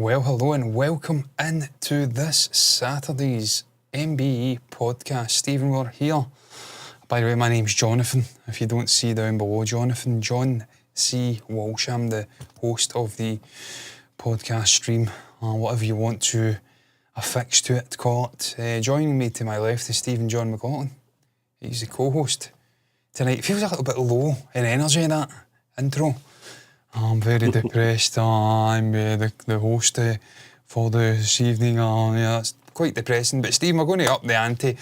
Well, hello and welcome into this Saturday's MBE podcast. Stephen, we're here. By the way, my name's Jonathan. If you don't see down below, Jonathan, John C. Walsh. I'm the host of the podcast stream. Whatever you want to affix to it, call it. Joining me to my left is Stephen John McLaughlin. He's the co-host tonight. It feels a little bit low in energy, that intro. I'm very depressed. I'm the host for this evening. Yeah, it's quite depressing. But Steve, we're going to up the ante.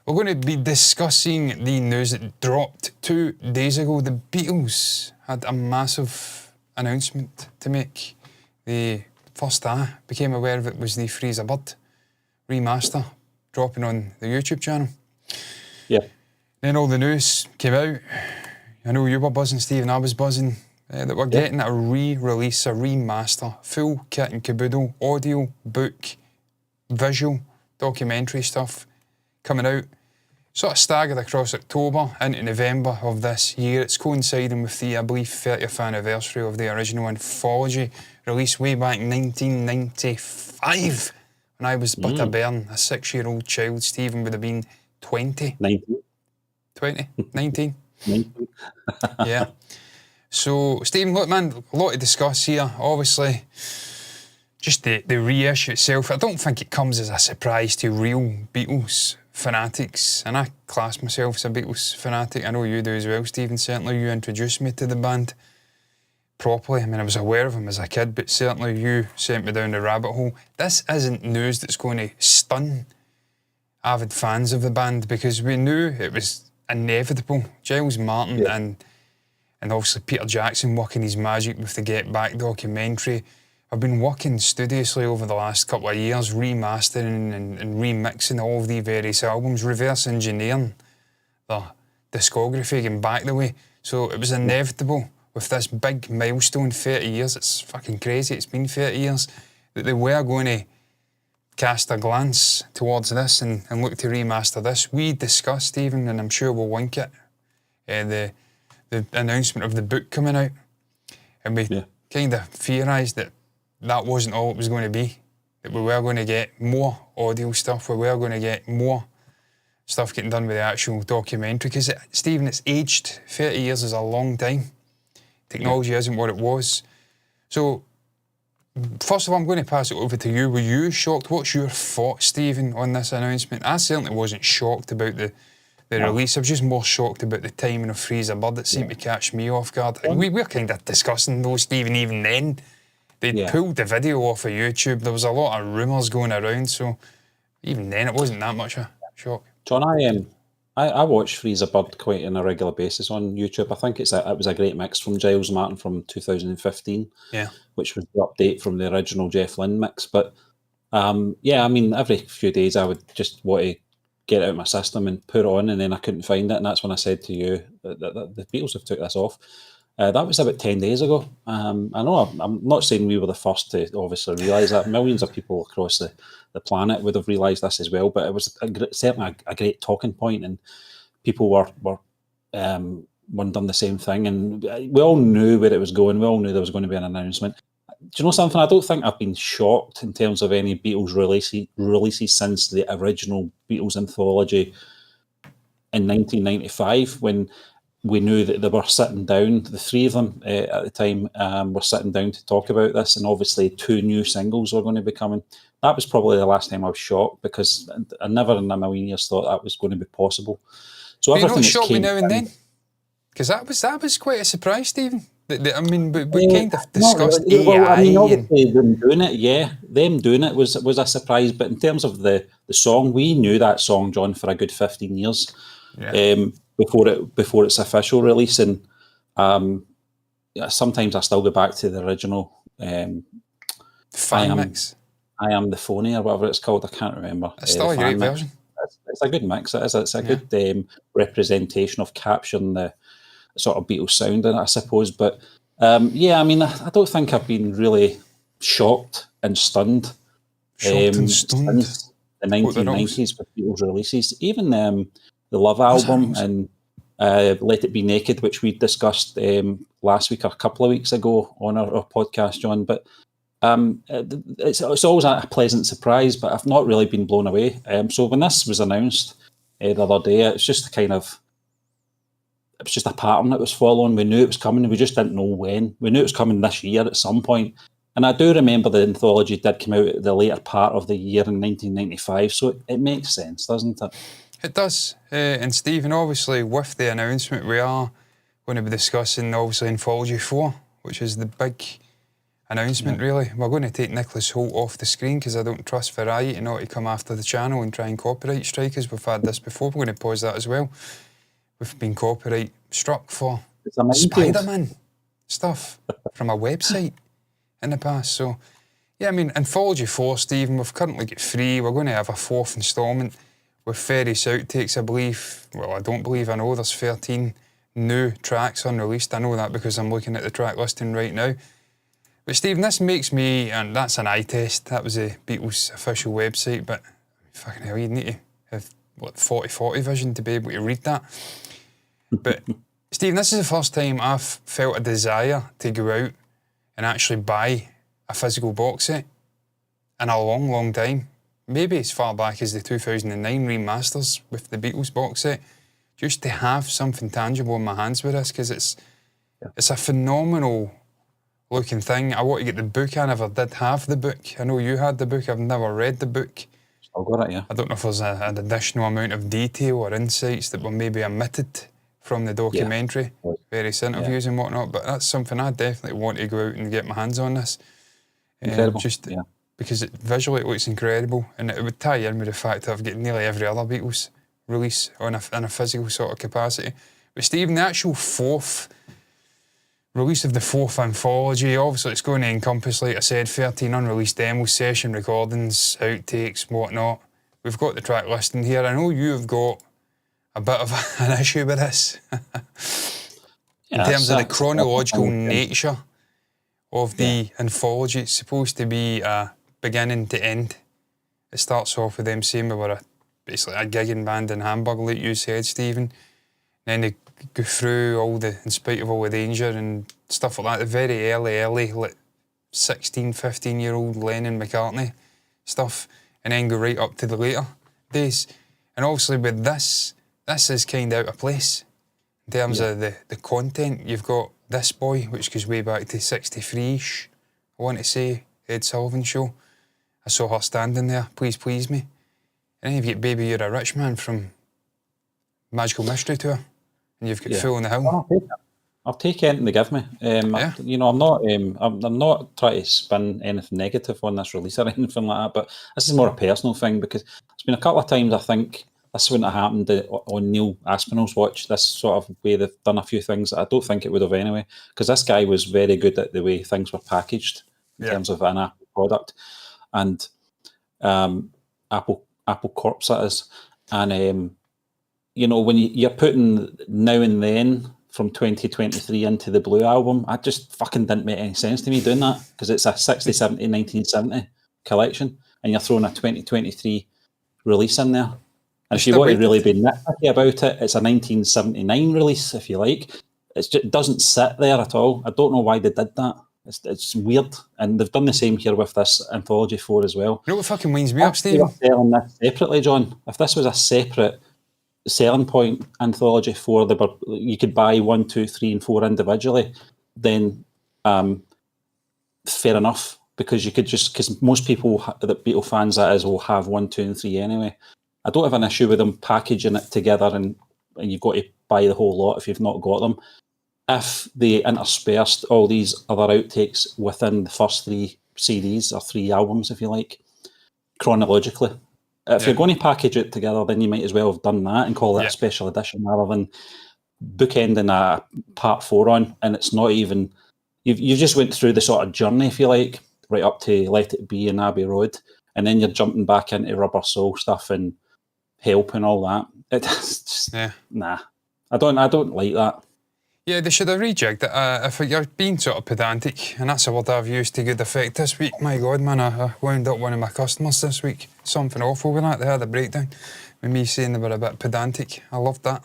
We're going to be discussing the news that dropped 2 days ago. The Beatles had a massive announcement to make. The first I became aware of it was the Freeze a Bird remaster dropping on the YouTube channel. Yeah. Then all the news came out. I know you were buzzing, Steve, and I was buzzing. That we're getting a re-release, a remaster, full kit and caboodle, audio, book, visual, documentary stuff coming out. Sort of staggered across October into November of this year. It's coinciding with the, I believe, 30th anniversary of the original Anthology, released way back in 1995, when I was but a bairn, a 6-year-old child. Stephen would have been 20. 19. 20? 19? 19. Yeah. So, Stephen, look, man, a lot to discuss here. Obviously, just the reissue itself. I don't think it comes as a surprise to real Beatles fanatics, and I class myself as a Beatles fanatic. I know you do as well, Stephen. Certainly you introduced me to the band properly. I mean, I was aware of them as a kid, but certainly you sent me down the rabbit hole. This isn't news that's going to stun avid fans of the band, because we knew it was inevitable. Giles Martin and obviously Peter Jackson working his magic with the Get Back documentary. I've been working studiously over the last couple of years, remastering and remixing all of the various albums, reverse engineering the discography, getting back the way. So it was inevitable with this big milestone, 30 years. It's fucking crazy. It's been 30 years that they were going to cast a glance towards this and look to remaster this. We discussed, Stephen, and I'm sure we'll link it, the announcement of the book coming out, and we kind of theorised that that wasn't all it was going to be, that we were going to get more audio stuff, we were going to get more stuff getting done with the actual documentary, because, Stephen, it's aged. 30 years is a long time. Technology isn't what it was. So, first of all, I'm going to pass it over to you. Were you shocked? What's your thoughts, Stephen, on this announcement? I certainly wasn't shocked about the release. I was just more shocked about the timing of Freeze a Bird. It seemed to catch me off guard. And we were kind of discussing those, Stephen, even then. They'd pulled the video off of YouTube. There was a lot of rumours going around, so even then it wasn't that much a shock. John, I watch Freeze a Bird quite on a regular basis on YouTube. I think it was a great mix from Giles Martin from 2015, which was the update from the original Jeff Lynne mix. But I mean, every few days I would just want to get it out of my system and put it on, and then I couldn't find it, and that's when I said to you that the Beatles have took this off. That was about 10 days ago. I know I'm not saying we were the first to obviously realise that. Millions of people across the planet would have realised this as well, but it was certainly a great talking point, and people were wondering the same thing, and we all knew where it was going. We all knew there was going to be an announcement. Do you know something? I don't think I've been shocked in terms of any Beatles releases since the original Beatles Anthology in 1995, when we knew that they were sitting down, the three of them at the time were sitting down to talk about this, and obviously 2 new singles were going to be coming. That was probably the last time I was shocked, because I never in a million years thought that was going to be possible. So everything. You're not shocked me now and then? Because that was quite a surprise, Stephen. I mean, we kind of discussed AI. Well, I mean, obviously them doing it, them doing it was a surprise. But in terms of the song, we knew that song, John, for a good 15 years before its official release. And sometimes I still go back to the original. Fan mix. I Am the Phony, or whatever it's called. I can't remember. It's still a great version. It's a good mix. It is. It's a good representation of capturing the sort of Beatles sound in it, I suppose. But I mean, I don't think I've been really shocked and stunned. Since the 1990s with Beatles releases. Even the Love album and Let It Be Naked, which we discussed last week or a couple of weeks ago on our podcast, John. But It's always a pleasant surprise, but I've not really been blown away. So when this was announced the other day, it's just it was just a pattern that was following. We knew it was coming, we just didn't know when. We knew it was coming this year at some point. And I do remember the Anthology did come out at the later part of the year in 1995, so it makes sense, doesn't it? It does. And Stephen, obviously, with the announcement, we are going to be discussing, obviously, Anthology 4, which is the big announcement, really. We're going to take Nicholas Hoult off the screen because I don't trust Variety not to come after the channel and try and copyright strike us. We've had this before. We're going to pause that as well. We've been copyright struck for Spider-Man stuff from a website in the past. So, yeah, I mean, Anthology 4, Stephen, we've currently got 3. We're going to have a 4th instalment with various outtakes, I believe. Well, I don't believe, I know there's 13 new tracks unreleased. I know that because I'm looking at the track listing right now. But Stephen, this makes me, and that's an eye test, that was the Beatles official website, but fucking hell, you'd need to have, 40/40 vision to be able to read that. But Stephen, this is the first time I've felt a desire to go out and actually buy a physical box set in a long, long time. Maybe as far back as the 2009 remasters with the Beatles box set, just to have something tangible in my hands with this, because it's a phenomenal looking thing. I want to get the book. I never did have the book. I know you had the book. I've never read the book. I've got it, yeah. I don't know if there's an additional amount of detail or insights that were maybe omitted from the documentary, various interviews and whatnot, but that's something I definitely want to go out and get my hands on this. Incredible, Because visually it looks incredible, and it would tie in with the fact that I've got nearly every other Beatles release in a physical sort of capacity. But Stephen, the actual 4th release of the 4th anthology, obviously it's going to encompass, like I said, 13 unreleased demos, session recordings, outtakes, whatnot. We've got the track listing here. I know you've got a bit of an issue with this in terms of the chronological nature of the anthology. It's supposed to be a beginning to end. It starts off with them saying we were basically a gigging band in Hamburg, like you said, Stephen. Then they go through in spite of all the danger and stuff like that, the very early, like 16, 15-year-old Lennon McCartney stuff, and then go right up to the later days. And obviously with this is kind of out of place in terms of the content. You've got This Boy, which goes way back to 63-ish, I want to say, Ed Sullivan Show. I saw her standing there, Please Please Me. And then you've got Baby You're a Rich Man from Magical Mystery Tour, and you've got Fool on the Hill. I'll take anything they give me. You know, I'm not trying to spin anything negative on this release or anything like that, but this is more a personal thing, because it's been a couple of times I think this wouldn't have happened on Neil Aspinall's watch, this sort of way they've done a few things that I don't think it would have anyway, because this guy was very good at the way things were packaged in terms of an Apple product, and Apple Corps that is, and you know, when you're putting Now and Then from 2023 into the Blue album, I just fucking didn't make any sense to me doing that, because it's a 60, 70, 1970 collection, and you're throwing a 2023 release in there. And if you want to really be nitpicky about it, it's a 1979 release, if you like. It doesn't sit there at all. I don't know why they did that. It's weird. And they've done the same here with this Anthology 4 as well. You know what fucking winds me up, Steve? Selling this separately, John. If this was a separate selling point, Anthology 4, you could buy 1, 2, 3 and 4 individually, then fair enough, because you could because most people, the Beatle fans that is, will have 1, 2 and 3 anyway. I don't have an issue with them packaging it together and you've got to buy the whole lot if you've not got them. If they interspersed all these other outtakes within the first 3 CDs or 3 albums, if you like, chronologically, if you're going to package it together, then you might as well have done that and call it a special edition, rather than bookending a part 4 on, and it's not even, you just went through the sort of journey, if you like, right up to Let It Be and Abbey Road, and then you're jumping back into Rubber Soul stuff and Help and all that. It's just, nah, I don't like that. Yeah, they should have rejigged it. If you're being sort of pedantic, and that's a word I've used to good effect this week, my God, man, I wound up one of my customers this week. Something awful with that. They had a breakdown with me saying they were a bit pedantic. I loved that.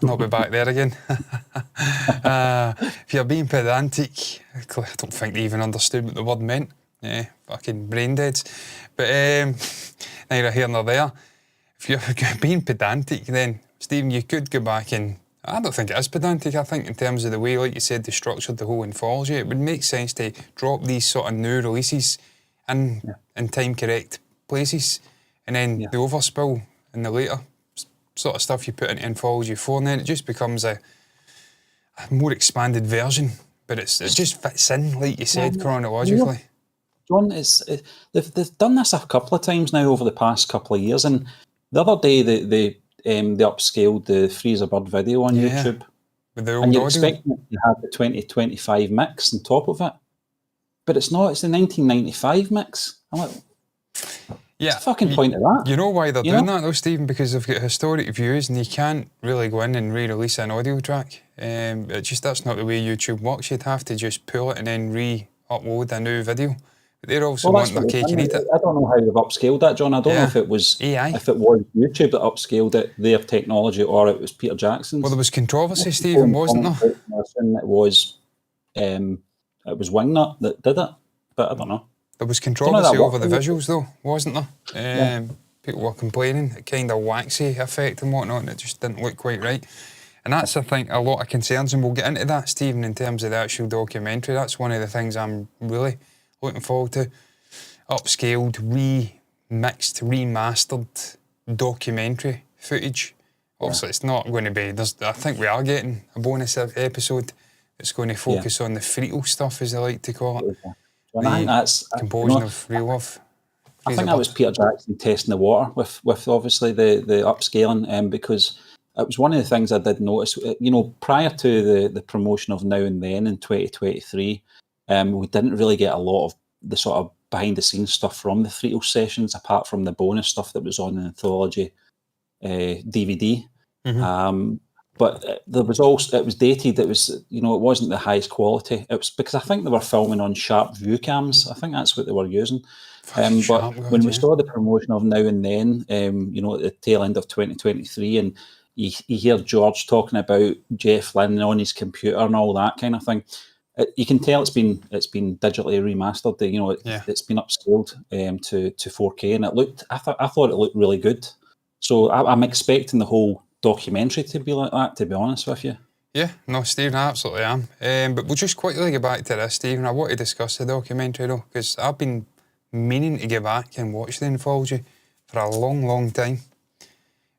Not be back there again. If you're being pedantic, I don't think they even understood what the word meant. Yeah, fucking brain deads. But neither here nor there. If you're being pedantic, then, Stephen, you could go back and... I don't think it is pedantic. I think in terms of the way, like you said, they structured the whole anthology, it would make sense to drop these sort of new releases in time-correct places, and then the overspill and the later sort of stuff you put into Anthology 4, and then it just becomes a more expanded version, but it just fits in, like you said, chronologically. John, they've done this a couple of times now over the past couple of years, and the other day they upscaled the Free as a Bird video on YouTube, with the old and you're audio. expecting it to have the 2025 mix on top of it, but it's not. It's the 1995 mix. I'm like, what's the fucking point of that? You know why they're doing that though, Stephen? Because they've got historic views and you can't really go in and re-release an audio track. That's not the way YouTube works. You'd have to just pull it and then re-upload a new video. But they're also wanting their cake and eat it. I don't know how they've upscaled that, John. I don't know if it was AI. If it was YouTube that upscaled it, their technology, or it was Peter Jackson's. Well, there was controversy, Stephen, wasn't there? It was Wingnut that did it, but I don't know. There was controversy over the visuals, though, wasn't there? People were complaining, a kind of waxy effect and whatnot, and it just didn't look quite right. And that's, I think, a lot of concerns, and we'll get into that, Stephen, in terms of the actual documentary. That's one of the things I'm really looking forward to. Upscaled, remixed, remastered documentary footage. Obviously, it's not going to be... I think we are getting a bonus episode that's going to focus on the Frito stuff, as they like to call it. Well, I think that's composing of Real Love. I think that was Peter Jackson testing the water with obviously the upscaling, because it was one of the things I did notice. Prior to the promotion of Now and Then in 2023, we didn't really get a lot of the sort of behind the scenes stuff from the Frito sessions, apart from the bonus stuff that was on the Anthology DVD. But there was also, it was dated. It was, it wasn't the highest quality. It was because I think they were filming on sharp view cams. I think that's what they were using. But when we saw the promotion of Now and Then, at the tail end of 2023, and you hear George talking about Jeff Lynne on his computer and all that kind of thing, you can tell it's been digitally remastered. It's been upscaled to 4K, and it looked. I thought it looked really good. So I'm expecting the whole documentary to be like that, to be honest with you. Yeah, no, Stephen, I absolutely am. But we'll just quickly get back to this, Stephen. I want to discuss the documentary though, because I've been meaning to get back and watch the Anthology for a long, long time.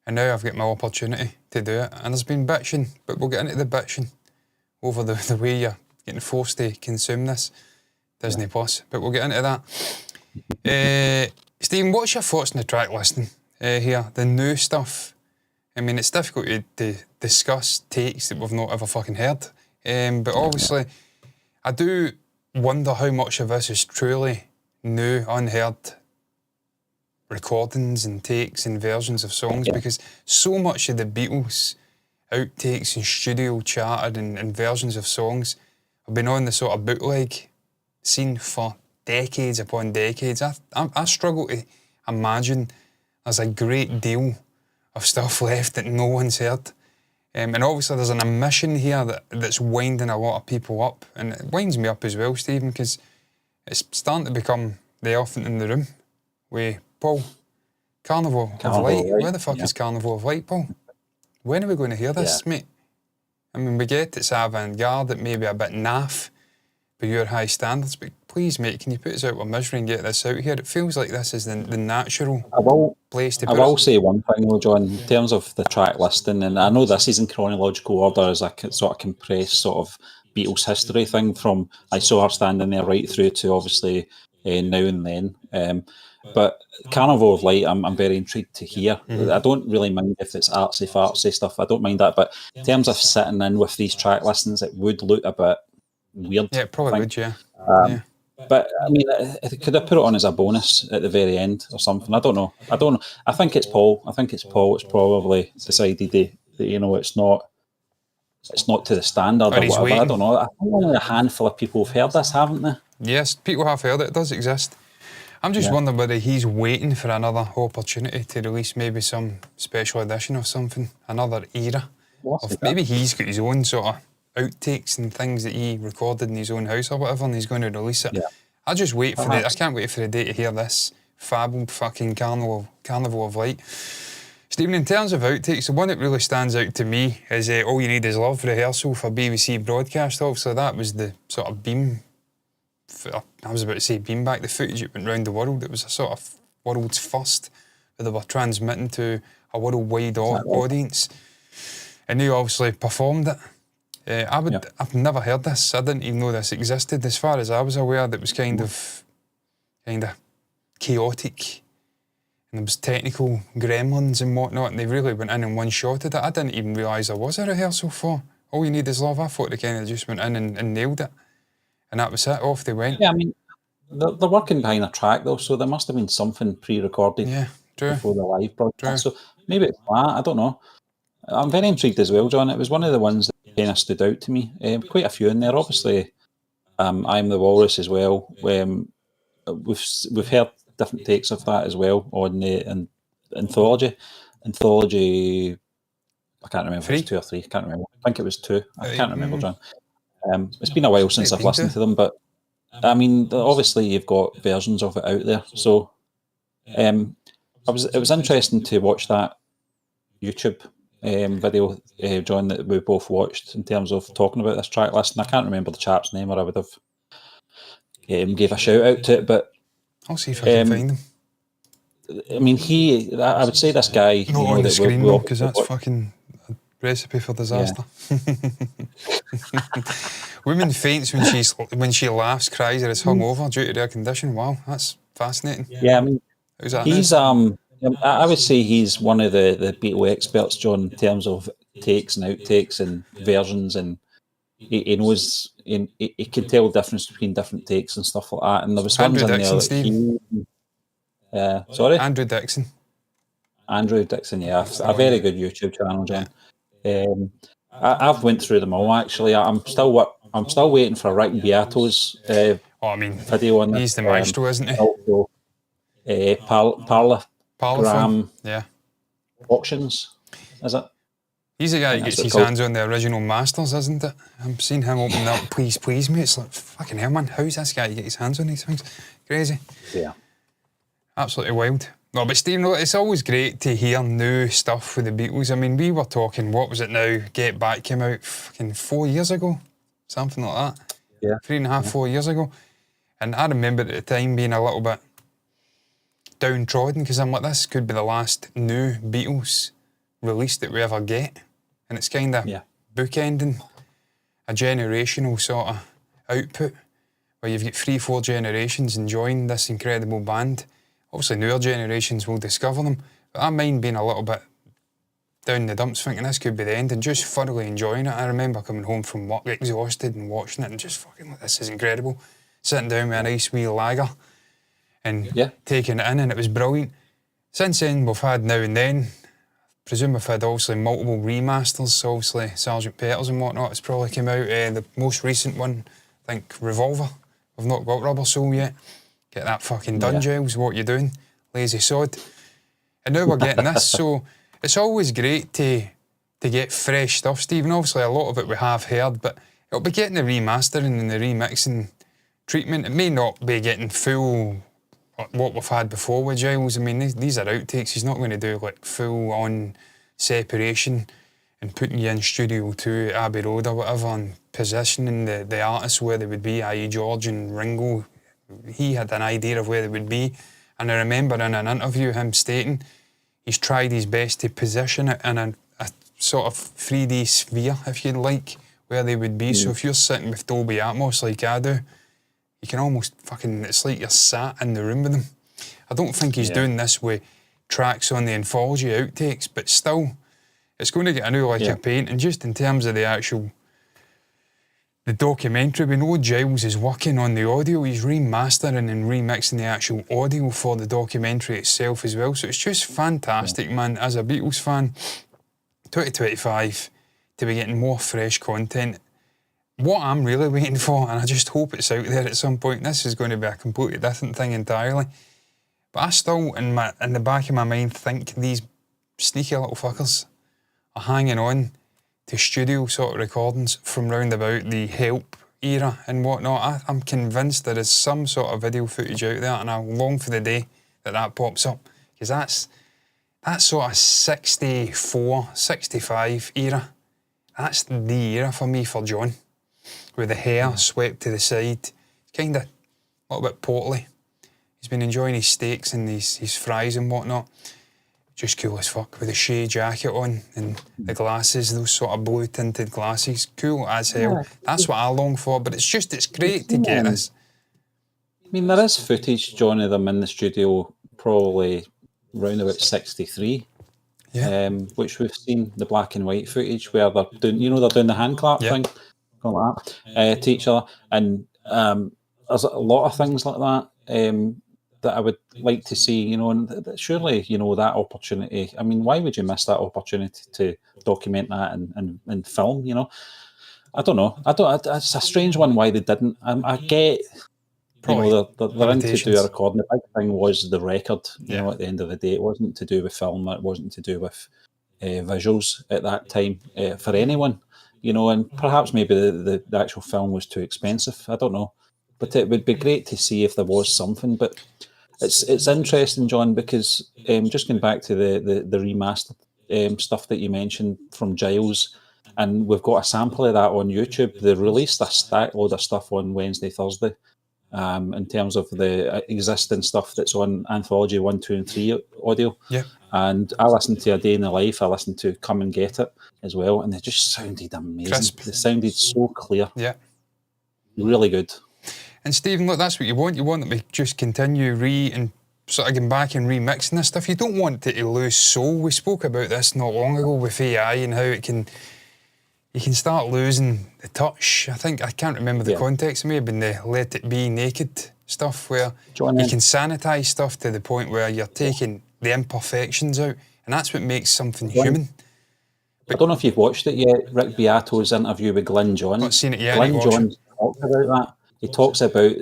And now I've got my opportunity to do it. And there's been bitching, but we'll get into the bitching over the way you're getting forced to consume this Disney Plus. But we'll get into that. Stephen, what's your thoughts on the track listing here? The new stuff. I mean, it's difficult to discuss takes that we've not ever fucking heard. But obviously, I do wonder how much of this is truly new, unheard recordings and takes and versions of songs, because so much of the Beatles outtakes and studio charted and versions of songs have been on the sort of bootleg scene for decades upon decades. I struggle to imagine there's a great deal of stuff left that no one's heard. And obviously there's an omission here that's winding a lot of people up, and it winds me up as well, Stephen, because it's starting to become the elephant in the room with Paul. Carnival of Light. Where the fuck is Carnival of Light, Paul? When are we going to hear this, mate? I mean, we get it's avant-garde, it may be a bit naff by your high standards, but please, mate, can you put us out of misery and get this out here? It feels like this is the natural place to put it. I will say one thing though, John, in terms of the track listing, and I know this is in chronological order as a sort of compressed sort of Beatles history thing from I Saw Her Standing There right through to obviously Now and Then. But Carnival of Light, I'm very intrigued to hear. I don't really mind if it's artsy stuff. I don't mind that. But in terms of sitting in with these track listings, it would look a bit weird. Yeah, it probably would, yeah. But I mean, could I put it on as a bonus at the very end or something? I don't know. I think it's Paul. It's probably decided that it's not to the standard or whatever. Waiting. I don't know. I think only a handful of people have heard this, haven't they? Yes, people have heard it. It does exist. I'm just wondering whether he's waiting for another opportunity to release maybe some special edition or something, another era. maybe he's got his own sort of outtakes and things that he recorded in his own house or whatever, and he's going to release it. Yeah. I just wait for I can't wait for the day to hear this fabled fucking Carnival of Light. Stephen, in terms of outtakes, the one that really stands out to me is All You Need Is Love rehearsal for BBC broadcast. Obviously, that was the sort of beam. I was about to say beamback, the footage that went round the world. It was a sort of world's first that they were transmitting to a worldwide audience. And they obviously performed it. I've never heard this. I didn't even know this existed. As far as I was aware, that was kind of chaotic. And there was technical gremlins and whatnot, and they really went in and one-shotted it. I didn't even realise there was a rehearsal for All You Need Is Love. I thought they kind of just went in and nailed it. And that was it, off they went. Yeah, I mean, they're working behind a track though, so there must have been something pre-recorded before the live broadcast. So maybe it's that, I don't know. I'm very intrigued as well, John. It was one of the ones that kind of stood out to me. Quite a few in there, obviously. I'm the Walrus as well. We've heard different takes of that as well on the Anthology. Anthology, I can't remember if it's 2 or 3. I can't remember. I think it was 2. I can't remember, John. It's been a while since I've listened to them, but I mean, obviously you've got versions of it out there. So it was interesting to watch that YouTube video, John, that we both watched in terms of talking about this track list. And I can't remember the chap's name, or I would have gave a shout out to it. But I'll see if I can find him. I mean, I would say this guy. Not on the screen though, because that's fucking a recipe for disaster. Yeah. Woman faints when she laughs, cries, or is hungover due to their condition. Wow, that's fascinating. Yeah, I mean, he's I would say he's one of the Beatle experts, John, in terms of takes and outtakes and versions, and he knows he can tell the difference between different takes and stuff like that. And there was ones in there. Sorry, Andrew Dixon. Andrew Dixon, yeah, a very good YouTube channel, John. I've went through them all actually. I'm still waiting for Rick Beato's video on this. He's the maestro, isn't he? Also, Parlogram auctions, is it? He's the guy that gets his hands on the original masters, isn't it? I'm seeing him open up, please, mate. It's like, fucking hell, man. How's this guy get his hands on these things? Crazy. Yeah. Absolutely wild. No, but Stephen, it's always great to hear new stuff with the Beatles. I mean, we were talking, what was it now? Get Back came out fucking 4 years ago, something like that. Yeah. 3.5, 4 years ago. And I remember at the time being a little bit downtrodden, because I'm like, this could be the last new Beatles release that we ever get. And it's kind of bookending a generational sort of output where you've got 3-4 generations enjoying this incredible band. Obviously, newer generations will discover them, but I mind being a little bit down in the dumps thinking this could be the end and just thoroughly enjoying it. I remember coming home from work exhausted and watching it and just fucking like, this is incredible. Sitting down with a nice wee lager and taking it in, and it was brilliant. Since then, we've had now and then, I presume we've had obviously multiple remasters, obviously Sgt. Pepper's and whatnot, it's probably came out. The most recent one, I think Revolver. We've not got Rubber Soul yet. Get that fucking done, Giles, what you doing? Lazy sod. And now we're getting this, so it's always great to get fresh stuff, Stephen. Obviously, a lot of it we have heard, but it'll be getting the remastering and the remixing treatment. It may not be getting full what we've had before with Giles. I mean, these are outtakes. He's not going to do like full-on separation and putting you in Studio 2 at Abbey Road or whatever and positioning the artists where they would be, i.e. George and Ringo. He had an idea of where they would be, and I remember in an interview him stating he's tried his best to position it in a sort of 3D sphere, if you'd like, where they would be. So if you're sitting with Dolby Atmos like I do, you can almost fucking, it's like you're sat in the room with them. I don't think he's doing this with tracks on the Anthology outtakes, but still, it's going to get a new lick of paint. And just in terms of the documentary, we know Giles is working on the audio. He's remastering and remixing the actual audio for the documentary itself as well. So it's just fantastic, man. As a Beatles fan, 2025, to be getting more fresh content. What I'm really waiting for, and I just hope it's out there at some point, this is going to be a completely different thing entirely. But I still, in the back of my mind, think these sneaky little fuckers are hanging on to studio sort of recordings from round about the Help era and whatnot. I'm convinced there is some sort of video footage out there, and I long for the day that pops up, because that's sort of 64, 65 era. That's the era for me for John, with the hair swept to the side, kind of a little bit portly. He's been enjoying his steaks and his fries and whatnot. Just cool as fuck, with a shea jacket on and the glasses, those sort of blue tinted glasses. Cool as hell. Yeah. That's what I long for, but it's great to get this. I mean, there is footage, John, of them in the studio, probably round about 63. Yeah. Which we've seen, the black and white footage where they're doing, they're doing the hand clap thing, like that, to each other. And there's a lot of things like that that I would like to see, and surely, that opportunity. I mean, why would you miss that opportunity to document that and film, I don't know. It's a strange one why they didn't. I get, they're in to do a recording. The big thing was the record, at the end of the day. It wasn't to do with film, it wasn't to do with visuals at that time for anyone, and perhaps maybe the actual film was too expensive. I don't know. But it would be great to see if there was something. But it's interesting, John, because just going back to the remastered stuff that you mentioned from Giles, and we've got a sample of that on YouTube. They released a stack load of stuff on Wednesday, Thursday, in terms of the existing stuff that's on Anthology 1, 2 and 3 audio. Yeah. And I listened to A Day in the Life, I listened to Come and Get It as well, and they just sounded amazing. Crisp. They sounded so clear. Yeah. Really good. And Stephen, look, that's what you want. You want them to just continue and sort of getting back and remixing this stuff. You don't want it to lose soul. We spoke about this not long ago with AI and how you can start losing the touch. I can't remember the context. It may have been the Let It Be Naked stuff, where John, you can sanitize stuff to the point where you're taking the imperfections out, and that's what makes something human. I don't know if you've watched it yet, Rick Beato's interview with Glyn Johns. Not seen it yet. Glyn Johns talked about that. He talks about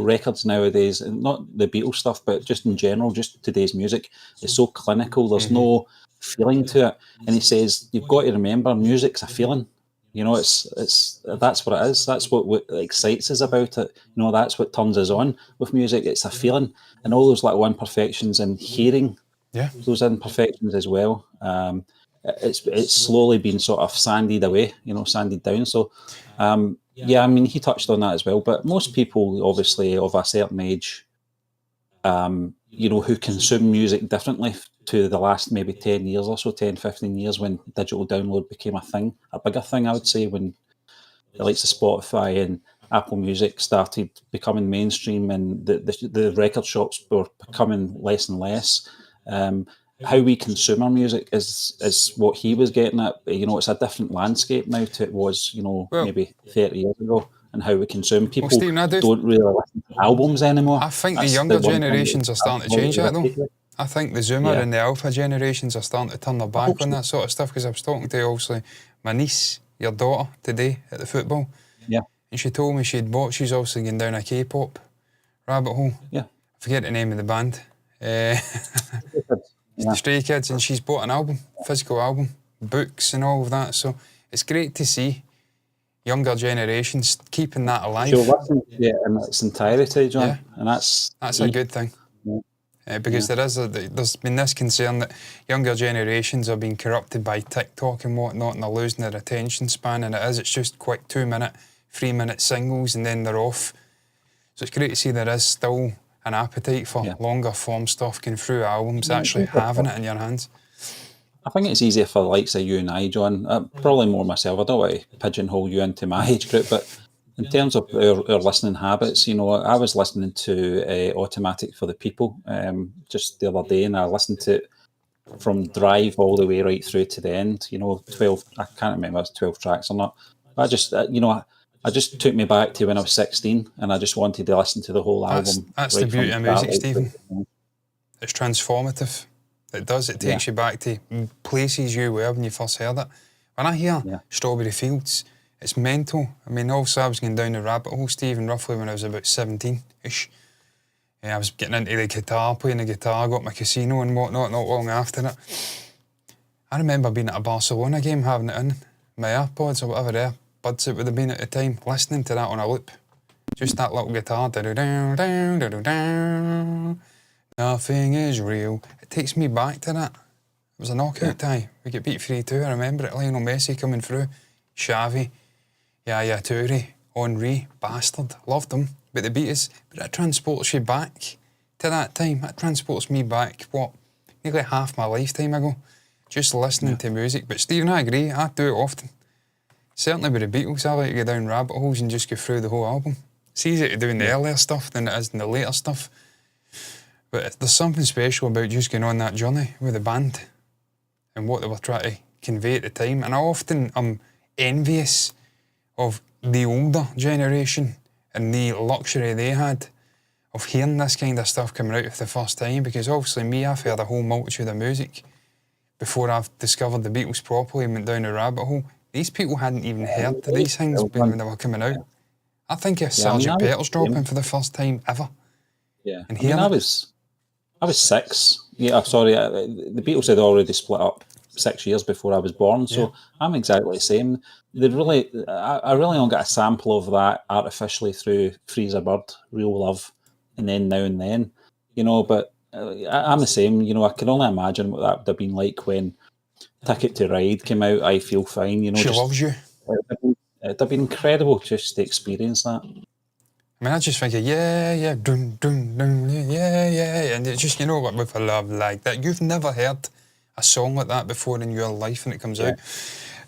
records nowadays, and not the Beatles stuff, but just in general, just today's music is so clinical. There's no feeling to it, and he says you've got to remember, music's a feeling. It's that's what it is. That's what excites us about it. That's what turns us on with music. It's a feeling, and all those little imperfections and hearing those imperfections as well. It's slowly been sort of sanded away, sanded down. So. I mean, he touched on that as well, but most people, obviously, of a certain age, who consume music differently to the last maybe 10 years or so, 10, 15 years, when digital download became a bigger thing, I would say, when the likes of Spotify and Apple Music started becoming mainstream and the record shops were becoming less and less. How we consume our music is what he was getting at. It's a different landscape now to it was, maybe 30 years ago, and how we consume. People Stephen, don't really listen to albums anymore. I think the younger generations are starting to change that, though. I think the Zoomer and the Alpha generations are starting to turn their back on that sort of stuff, because I was talking to, obviously, my niece, your daughter, today at the football. Yeah. And she told me she's obviously going down a K-pop rabbit hole. Yeah. I forget the name of the band. The Stray Kids, and she's bought an album, physical album, books and all of that. So it's great to see younger generations keeping that alive. She'll listen to it in its entirety, John, and that's a good thing. Because there's been this concern that younger generations are being corrupted by TikTok and whatnot, and they're losing their attention span, and it's just quick 2-minute, 3-minute singles, and then they're off. So it's great to see there is still an appetite for longer form stuff going through albums, actually having it in your hands. I think it's easier for the likes of you and I, John, probably more myself. I don't want to pigeonhole you into my age group, but in terms of our listening habits, I was listening to Automatic for the People just the other day, and I listened to it from Drive all the way right through to the end, 12, I can't remember if it's 12 tracks or not. I just, I just took me back to when I was 16, and I just wanted to listen to the whole album. That's the beauty of music, Stephen. It's transformative. It does. It takes you back to places you were when you first heard it. When I hear Strawberry Fields, it's mental. I mean, also I was going down the rabbit hole, Stephen, roughly when I was about 17-ish. I was getting into the guitar, playing the guitar, got my casino and whatnot not long after it. I remember being at a Barcelona game, having it in my AirPods or whatever earbuds it would have been at the time, listening to that on a loop. Just that little guitar. Nothing is real. It takes me back to that. It was a knockout tie. We get beat 3-2. I remember it. Lionel Messi coming through. Xavi, Yaya Toure, Henry, bastard. Loved them. But they beat us. But that transports you back to that time. That transports me back, nearly half my lifetime ago. Just listening to music. But Stephen, I agree. I do it often. Certainly with the Beatles, I like to go down rabbit holes and just go through the whole album. It's easier to do in the earlier stuff than it is in the later stuff. But there's something special about just going on that journey with the band and what they were trying to convey at the time. And I often am envious of the older generation and the luxury they had of hearing this kind of stuff coming out for the first time, because obviously me, I've heard a whole multitude of music before I've discovered the Beatles properly and went down a rabbit hole. These people hadn't even heard of these things when they were coming out. I think of Sgt. Pepper's dropping for the first time ever. Yeah, I was 6. Yeah, sorry, the Beatles had already split up 6 years before I was born, so I'm exactly the same. I really only got a sample of that artificially through Freezer Bird, Real Love, and then, but I'm the same. I can only imagine what that would have been like when Ticket to Ride came out, I Feel Fine. She loves you. It'd have been incredible just to experience that. I mean, I just think, yeah, dun, dun, dun, yeah, and it's just, what with a love like that. You've never heard a song like that before in your life when it comes out.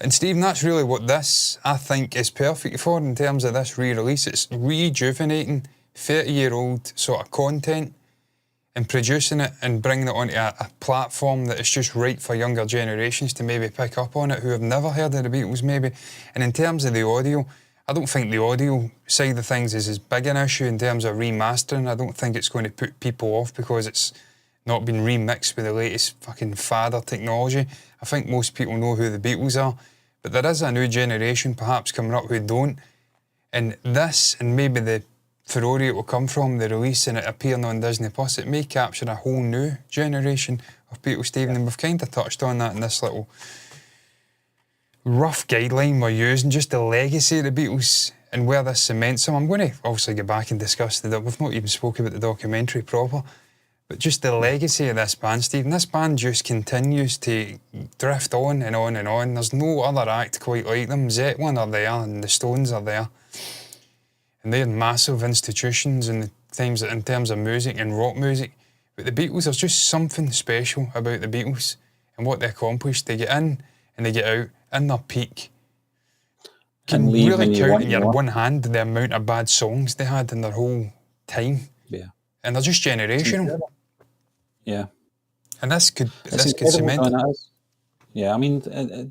And Stephen, that's really what this, I think, is perfect for in terms of this re-release. It's rejuvenating 30-year-old sort of content and producing it and bringing it onto a platform that is just right for younger generations to maybe pick up on it who have never heard of the Beatles maybe. And in terms of the audio, I don't think the audio side of things is as big an issue in terms of remastering. I don't think it's going to put people off because it's not been remixed with the latest fucking fadder technology. I think most people know who the Beatles are, but there is a new generation perhaps coming up who don't. And this, and maybe the furore it will come from, the release and it appearing on Disney Plus, it may capture a whole new generation of people, Stephen, and we've kind of touched on that in this little rough guideline we're using, just the legacy of the Beatles and where this cements them. I'm going to obviously get back and discuss we've not even spoken about the documentary proper, but just the legacy of this band, Stephen. This band just continues to drift on and on and on. There's no other act quite like them. Zeppelin are there and the Stones are there. And they're massive institutions in terms of music and rock music. But the Beatles, there's just something special about the Beatles and what they accomplished. They get in and they get out in their peak. Can really count in your one hand the amount of bad songs they had in their whole time. Yeah. And they're just generational. Yeah. And this could cement it. Yeah, I mean,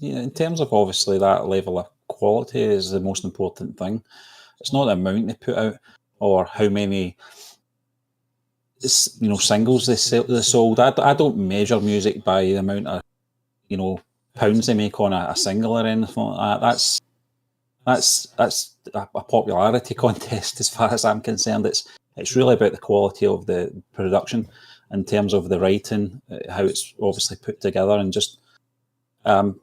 in terms of obviously that level of quality is the most important thing. It's not the amount they put out or how many singles they sold. I don't measure music by the amount of pounds they make on a single or anything like that. That's a popularity contest as far as I'm concerned. It's really about the quality of the production in terms of the writing, how it's obviously put together, and just the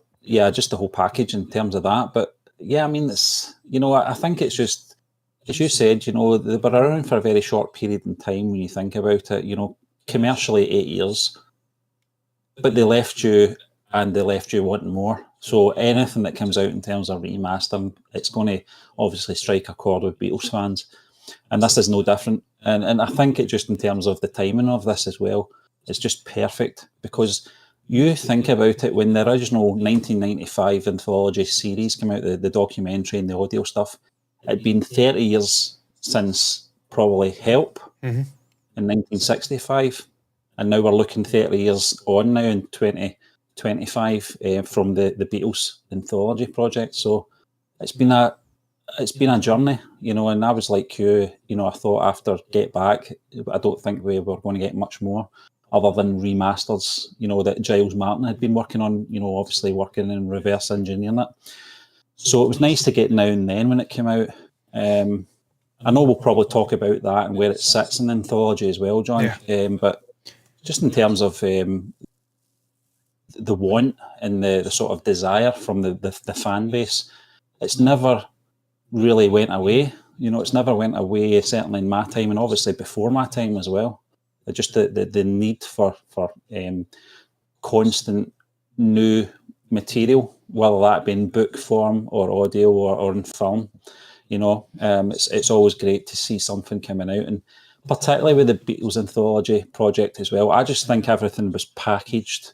whole package in terms of that. But yeah, I mean, it's I think it's just, as you said, they were around for a very short period in time when you think about it. Commercially 8 years, but they left you wanting more. So anything that comes out in terms of remastering, it's going to obviously strike a chord with Beatles fans, and this is no different. And I think it just in terms of the timing of this as well, it's just perfect, because you think about it, when the original 1995 Anthology series came out, the documentary and the audio stuff, it'd been 30 years since probably Help in 1965, and now we're looking 30 years on now in 2025 from the Beatles Anthology project. So it's been a journey, and I was like you, I thought after Get Back, I don't think we were going to get much more other than remasters, that Giles Martin had been working on, obviously working in reverse engineering it. So it was nice to get Now and Then when it came out. I know we'll probably talk about that and where it sits in the Anthology as well, John. But just in terms of the the want and the sort of desire from the fan base, it's never really went away. It's never went away, certainly in my time, and obviously before my time as well. Just the need for constant new material, whether that be in book form or audio or in film. It's always great to see something coming out, and particularly with the Beatles Anthology project as well. I just think everything was packaged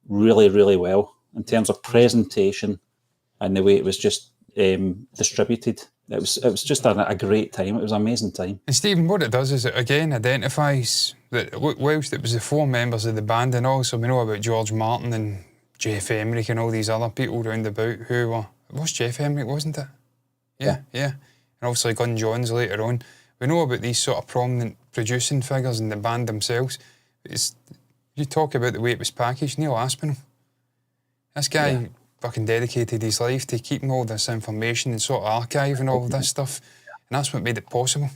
really, really well in terms of presentation and the way it was just distributed. It was just a great time. It was an amazing time. And Stephen, what it does is it again identifies that whilst it was the 4 members of the band, and also we know about George Martin and Jeff Emerick and all these other people round about who were... It was Jeff Emerick, wasn't it? Yeah. And obviously Gun Johns later on. We know about these sort of prominent producing figures in the band themselves. You talk about the way it was packaged. Neil Aspinall. This guy fucking dedicated his life to keeping all this information and sort of archiving all of this stuff. And that's what made it possible.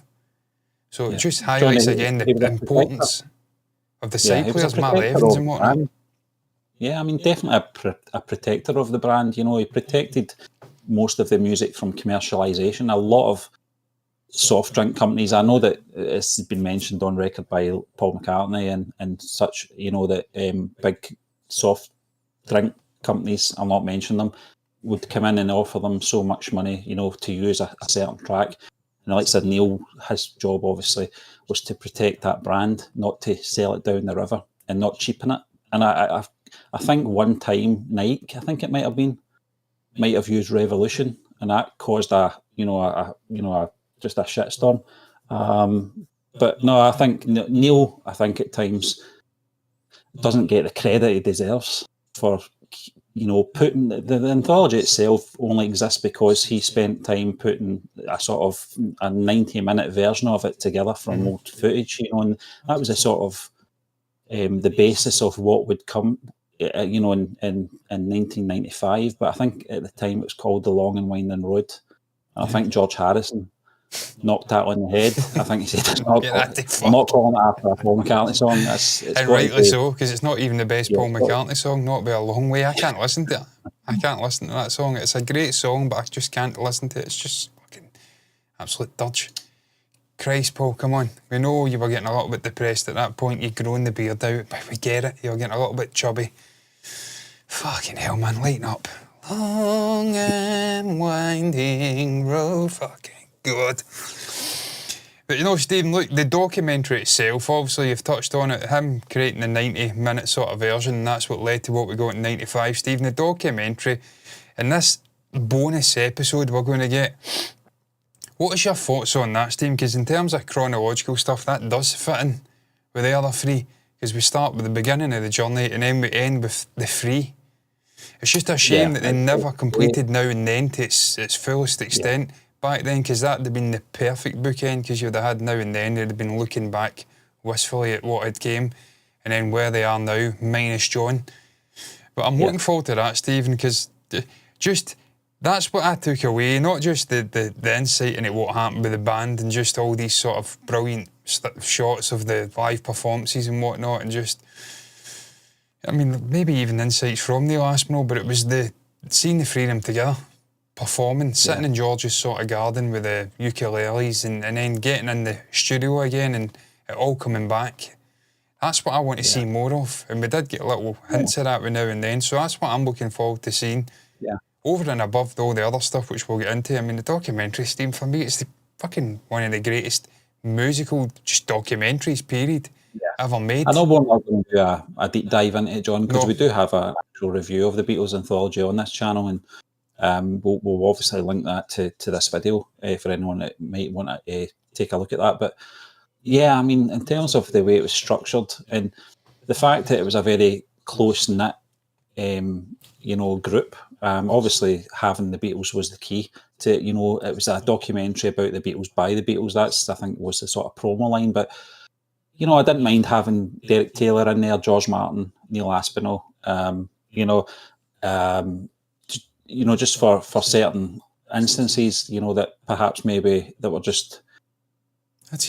So it just highlights again the importance of the side players, Mark Evans and whatnot. Yeah, I mean, definitely a protector of the brand. He protected most of the music from commercialisation. A lot of soft drink companies, I know that it's been mentioned on record by Paul McCartney and such, that big soft drink companies, I'll not mention them, would come in and offer them so much money, to use a certain track. And like I said, Neil, his job obviously was to protect that brand, not to sell it down the river and not cheapen it. And I think one time Nike, I think it might have used Revolution, and that caused just a shitstorm. But no, I think Neil, at times doesn't get the credit he deserves for, putting the anthology itself only exists because he spent time putting a sort of a 90-minute version of it together from old footage, and that was a sort of the basis of what would come, in 1995. But I think at the time it was called The Long and Winding Road. I think George Harrison knocked that on the head. I think he said, I'm not calling it after a Paul McCartney song. It's and rightly so, because it's not even the best Paul McCartney song, not by a long way. I can't listen to it. I can't listen to that song. It's a great song, but I just can't listen to it. It's just fucking absolute dodge. Christ, Paul, come on. We know you were getting a little bit depressed at that point. You'd grown the beard out, but we get it. You're getting a little bit chubby. Fucking hell, man, lighten up. Long and winding road, fucking God. But Stephen, look, the documentary itself, obviously you've touched on it, him creating the 90-minute sort of version, and that's what led to what we got in 95. Stephen, the documentary, and this bonus episode we're going to get, what is your thoughts on that, Stephen? Because in terms of chronological stuff, that does fit in with the other 3, because we start with the beginning of the journey and then we end with the 3. It's just a shame that they never completed Now and Then to its fullest extent back then, because that would have been the perfect bookend, because you'd have had Now and Then, they'd have been looking back wistfully at what had came, and then where they are now, minus John. But I'm looking forward to that, Stephen, because just that's what I took away, not just the insight into what happened with the band and just all these sort of brilliant shots of the live performances and whatnot, and just, I mean, maybe even insights from Neil Aspinall, but it was seeing the 3 of them together, performing, sitting in George's sort of garden with the ukuleles and then getting in the studio again and it all coming back. That's what I want to see more of. And we did get little hints of that with Now and Then, so that's what I'm looking forward to seeing. Yeah. Over and above all the other stuff which we'll get into. I mean, the documentary, Steve, for me, it's the fucking one of the greatest musical just documentaries, period, ever made. I know we're not going to do a deep dive into it, John, because we do have an actual review of the Beatles Anthology on this channel, and we'll obviously link that to this video for anyone that might want to take a look at that. But yeah, I mean, in terms of the way it was structured and the fact that it was a very close-knit group, obviously having the Beatles was the key to, it was a documentary about the Beatles by the Beatles. That's, I think, was the sort of promo line. But, I didn't mind having Derek Taylor in there, George Martin, Neil Aspinall, just for certain instances, that perhaps maybe that were just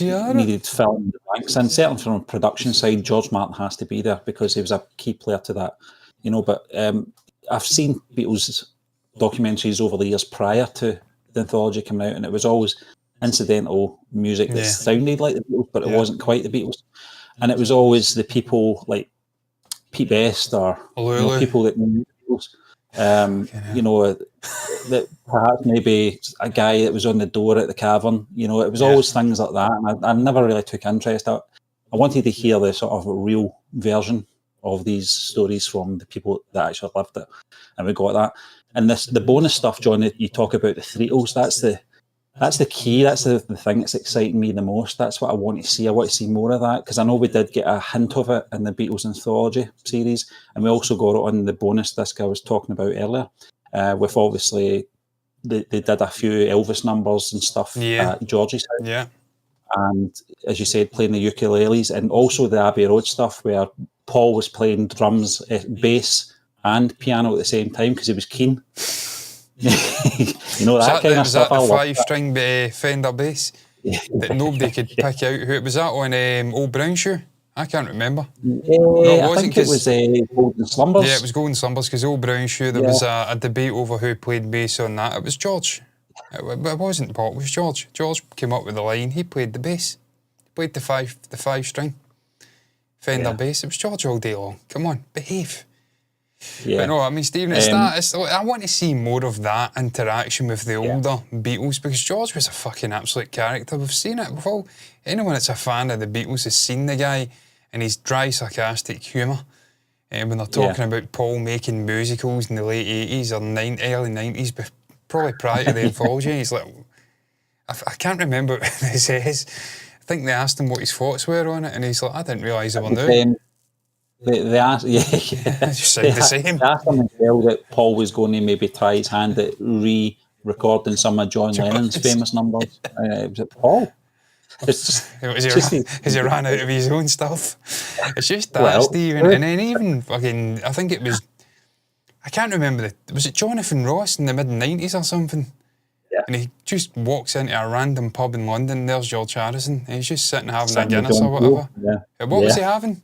needed filling the blanks. And certainly from a production side, George Martin has to be there because he was a key player to that you know, but I've seen Beatles documentaries over the years prior to the anthology coming out, and it was always incidental music that sounded like the Beatles, but it wasn't quite the Beatles. And it was always the people like Pete Best or people that knew the Beatles. You know, that perhaps maybe a guy that was on the door at the Cavern. You know, it was always things like that, and I never really took interest. I wanted to hear the sort of real version of these stories from the people that actually lived it, and we got that. And the bonus stuff, John, that you talk about the Threetles, that's the key. That's the thing that's exciting me the most. That's what I want to see. I want to see more of that, because I know we did get a hint of it in the Beatles Anthology series, and we also got it on the bonus disc I was talking about earlier, with obviously they did a few Elvis numbers and stuff at George's house. Yeah. And as you said, playing the ukuleles, and also the Abbey Road stuff where Paul was playing drums, bass and piano at the same time because he was keen. You know, that kind of stuff. Was that the 5-string Fender bass that nobody could pick out who it was? That on Old Brown Shoe? I can't remember. I think it was Golden Slumbers. Yeah, it was Golden Slumbers, because Old Brown Shoe, there was a debate over who played bass on that. It was George. It wasn't Paul, it was George. George came up with the line. He played the bass. He played the 5-string Fender bass. It was George all day long. Come on, behave. Yeah. But no, I mean, Stephen, I want to see more of that interaction with the older Beatles, because George was a fucking absolute character. We've seen it. Anyone that's a fan of the Beatles has seen the guy and his dry, sarcastic humour. When they're talking about Paul making musicals in the late 80s or early 90s, but probably prior to the Anthology, he's like, I can't remember what he says. I think they asked him what his thoughts were on it, and he's like, I didn't realise they were new. They asked, just sound the same. They asked him as well that Paul was going to maybe try his hand at re-recording some of John Lennon's famous numbers. Was it Paul? It's just, because he ran out of his own stuff. It's just that, Stephen. And then even fucking, I think it was, I can't remember, was it Jonathan Ross in the mid-90s or something? Yeah. And he just walks into a random pub in London, and there's George Harrison, and he's just sitting having a Guinness or whatever. Yeah. What was he having?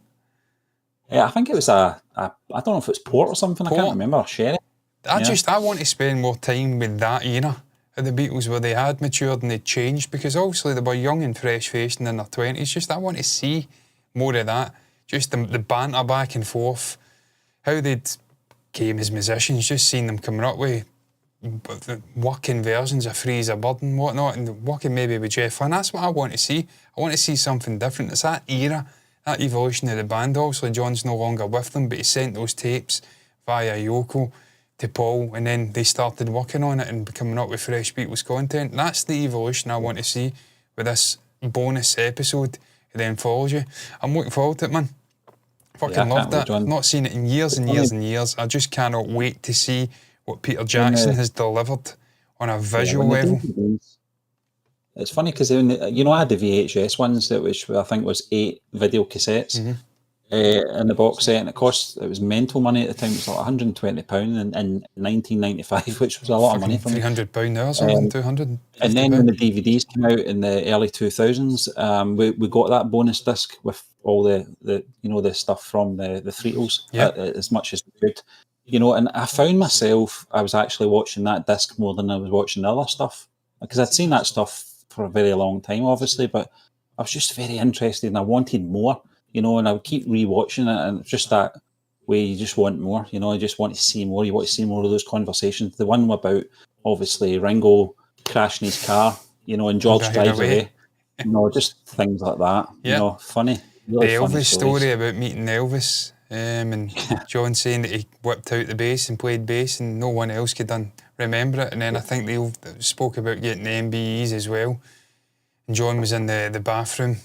Yeah, I think it was I don't know if it's port or something, I can't remember, sherry. I want to spend more time with that era of the Beatles where they had matured and they changed, because obviously they were young and fresh-faced and in their 20s. I want to see more of that. Just the banter back and forth, how they'd came as musicians, just seeing them coming up with working versions of Free as a Bird and whatnot, and working maybe with Jeff Lynne. That's what I want to see. I want to see something different. It's that era, that evolution of the band. Obviously, John's no longer with them, but he sent those tapes via Yoko to Paul, and then they started working on it and coming up with fresh Beatles content. That's the evolution I want to see with this bonus episode of the Anthology. I'm looking forward to it, man. Fucking loved it. I've not seen it in years and years and years. I just cannot wait to see what Peter Jackson has delivered on a visual level. It's funny because, you know, I had the VHS ones, which I think was 8 video cassettes in the box set, and it was mental money at the time. It was like £120 in 1995, which was a lot of money for me. £300 now or something, 200. And then when the DVDs came out in the early 2000s, we got that bonus disc with all the stuff from the Threetles, as much as we could. You know, and I found myself, I was actually watching that disc more than I was watching the other stuff, because I'd seen that stuff for a very long time, obviously, but I was just very interested and I wanted more, you know, and I would keep rewatching it, and it's just that way you just want more, you know, you just want to see more, you want to see more of those conversations. The one about, obviously, Ringo crashing his car, you know, and George drives away, you know, just things like that, you know, funny. Really the funny Elvis story about meeting Elvis, and John saying that he whipped out the bass and played bass and no one else could remember it. And then I think they spoke about getting the MBEs as well. And John was in the bathroom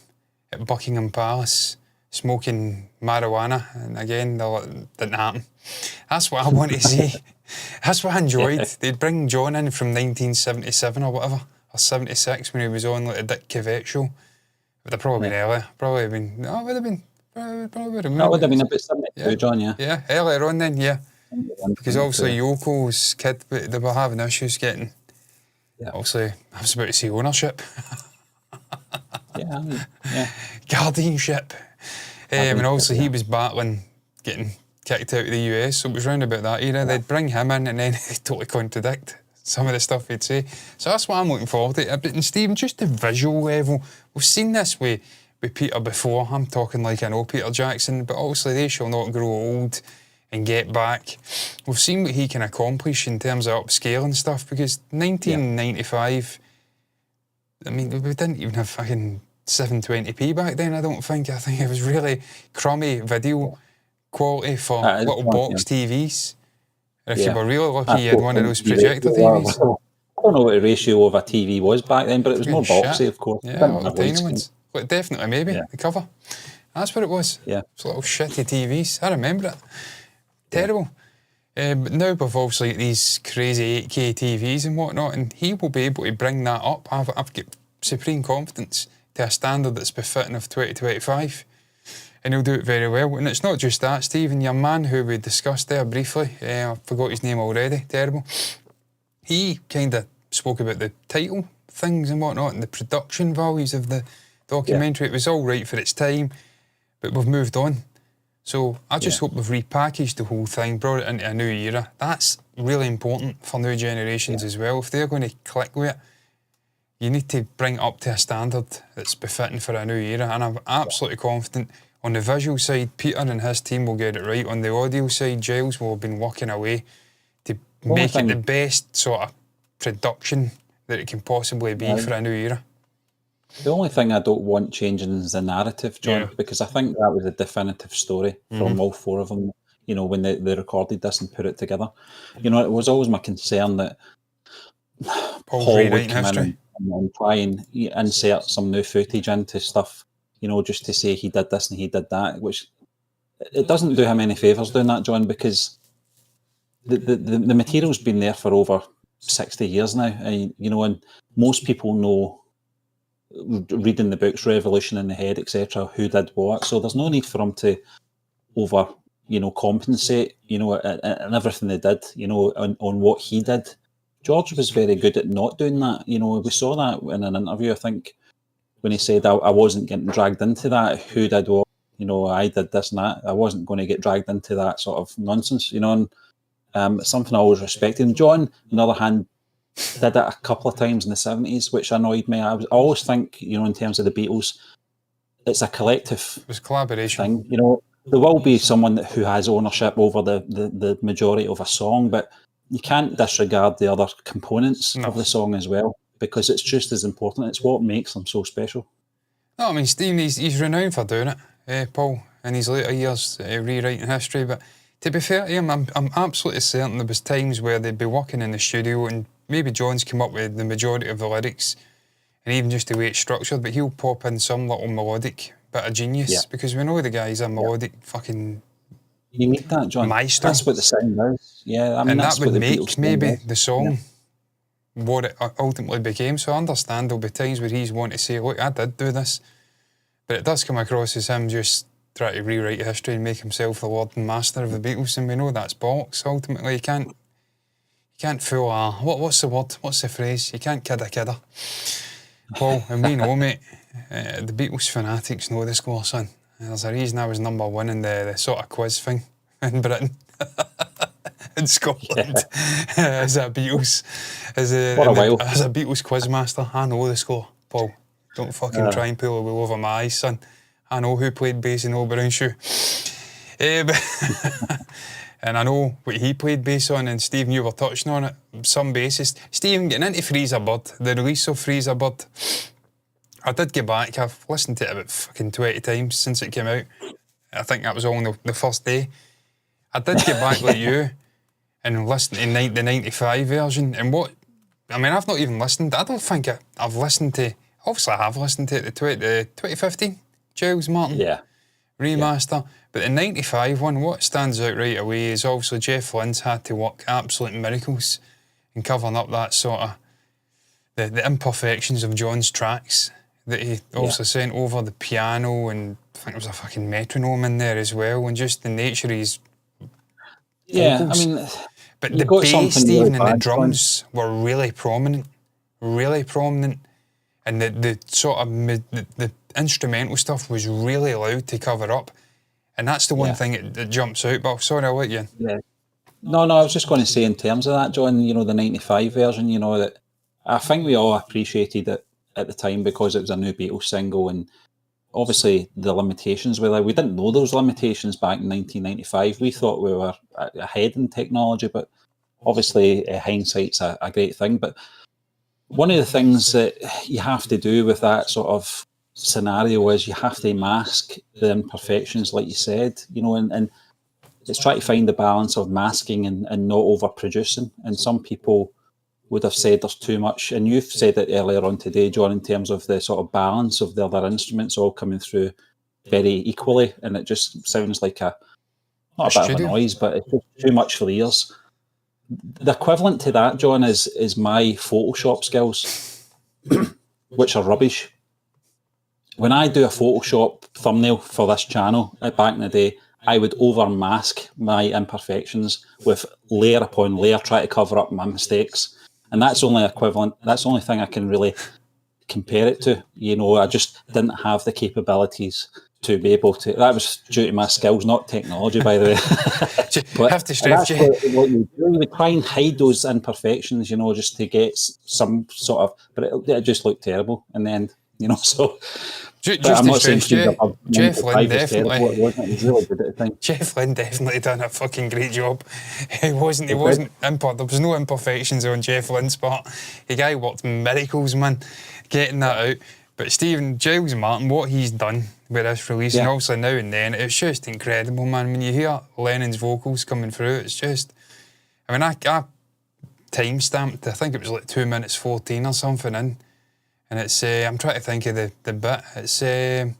at Buckingham Palace smoking marijuana, and again, that didn't happen. That's what I want to see. That's what I enjoyed. They'd bring John in from 1977 or whatever, or 76 when he was on like a Dick Cavett show. It would have probably been earlier. Probably been, no, it would have been. That would have been a bit 72, John, Yeah, earlier on then, because obviously Yoko's kid, they were having issues getting, obviously, I was about to say ownership. Guardianship. And obviously he was battling getting kicked out of the US, so it was round about that era. They'd bring him in and then he'd totally contradict some of the stuff he'd say. So that's what I'm looking forward to. But Stephen, just the visual level, we've seen this with Peter before. I'm talking like I know Peter Jackson, but obviously they shall not grow old and get back. We've seen what he can accomplish in terms of upscaling stuff, because 1995, I mean, we didn't even have fucking 720p back then, I don't think. I think it was really crummy video quality for little box TVs. And if you were really lucky, you had one of those projector TVs. I don't know what the ratio of a TV was back then, but it was more boxy, of course. Yeah, little tiny ones. But definitely, maybe, the cover. That's what it was. Yeah. It's little shitty TVs. I remember it. Terrible. But now we've obviously got these crazy 8K TVs and whatnot, and he will be able to bring that up. I've got supreme confidence to a standard that's befitting of 2025. And he'll do it very well. And it's not just that, Stephen, your man who we discussed there briefly, I forgot his name already, terrible. He kind of spoke about the title things and whatnot and the production values of the documentary. It was all right for its time, but we've moved on. So I just hope we've repackaged the whole thing, brought it into a new era. That's really important for new generations as well. If they're going to click with it, you need to bring it up to a standard that's befitting for a new era. And I'm absolutely confident on the visual side, Peter and his team will get it right. On the audio side, Giles will have been working away to make it the best sort of production that it can possibly be for a new era. The only thing I don't want changing is the narrative, John, because I think that was a definitive story from all four of them, you know, when they recorded this and put it together. You know, it was always my concern that Paul would come in and try and insert some new footage into stuff, you know, just to say he did this and he did that, which it doesn't do him any favours doing that, John, because the material's been there for over 60 years now, and, you know, and most people know, reading the books, Revolution in the Head, etc., who did what. So there's no need for him to over, you know, compensate, you know, and everything they did, you know, on what he did. George was very good at not doing that. You know, we saw that in an interview, I think, when he said, I wasn't getting dragged into that. Who did what? You know, I did this and that. I wasn't going to get dragged into that sort of nonsense, you know, and it's something I always respected. And John, on the other hand, did it a couple of times in the 70s, which annoyed me. I always think, you know, in terms of the Beatles, it's a collective collaboration thing. You know, there will be someone who has ownership over the majority of a song, but you can't disregard the other components of the song as well, because it's just as important. It's what makes them so special. No, I mean, Stephen, he's renowned for doing it, Paul, in his later years, rewriting history. But to be fair to him, I'm absolutely certain there was times where they'd be working in the studio and maybe John's come up with the majority of the lyrics and even just the way it's structured, but he'll pop in some little melodic bit of genius because we know the guy's a melodic fucking... You need that, John. Maestro. That's what the sound is. Yeah, I mean, and that's that would what make Beatles maybe the song what it ultimately became. So I understand there'll be times where he's wanting to say, look, I did do this. But it does come across as him just trying to rewrite history and make himself the lord and master of the Beatles, and we know that's bollocks. Ultimately, you can't fool what's the word? What's the phrase? You can't kid a kidder. Paul, and we know, mate, the Beatles fanatics know the score, son. There's a reason I was number one in the sort of quiz thing in Britain. In Scotland. As a Beatles as a Beatles quizmaster, I know the score, Paul. Don't fucking try and pull a wool over my eyes, son. I know who played bass in Old Brown Shoe. And I know what he played bass on, and Stephen, you were touching on it, some bassists. Stephen, getting into Freezer Bird, the release of Freezer Bird, I did get back. I've listened to it about fucking 20 times since it came out. I think that was all on the first day. I did get back like you and listen to the 95 version. And I've not even listened. I don't think I've listened to, obviously I have listened to it, the 2015 Giles Martin remaster. Yeah. But the 95 one, what stands out right away is obviously Jeff Lynne's had to work absolute miracles in covering up that sort of, the imperfections of John's tracks that he obviously sent over, the piano, and I think there was a fucking metronome in there as well, and just the nature of his vocals. Yeah, I mean... But the bass, Stephen, and the drums were really prominent, and the sort of the instrumental stuff was really loud to cover up, And that's the one thing that jumps out. But sorry, I'll let you in. Yeah. No, I was just going to say in terms of that, John, the 95 version, that I think we all appreciated it at the time because it was a new Beatles single, and obviously the limitations were there. We didn't know those limitations back in 1995. We thought we were ahead in technology, but obviously hindsight's a great thing. But one of the things that you have to do with that sort of scenario is you have to mask the imperfections, like you said, and it's trying to find the balance of masking and not overproducing. And some people would have said there's too much, and you've said it earlier on today, John, in terms of the sort of balance of the other instruments all coming through very equally, and it just sounds like not a bit of a noise, but it's just too much for the ears. The equivalent to that, John, is my Photoshop skills, which are rubbish. When I do a Photoshop thumbnail for this channel back in the day, I would over-mask my imperfections with layer upon layer, try to cover up my mistakes. And that's only equivalent. That's the only thing I can really compare it to. I just didn't have the capabilities to be able to. That was due to my skills, not technology, by the way. But have to stress what you do. You would try and hide those imperfections, just to get some sort of. But it just looked terrible in the end, so. I'm not saying Jeff Lynne definitely. Really good at the time. Jeff Lynne definitely done a fucking great job. He wasn't there was no imperfections on Jeff Lynne's part. The guy worked miracles, man, getting that out. But Giles Martin, what he's done with this release, and also now and then, it's just incredible, man. When you hear Lennon's vocals coming through, it's just, I time-stamped, I think it was like 2 minutes 14 or something in. And it's, I'm trying to think of the bit. It's, and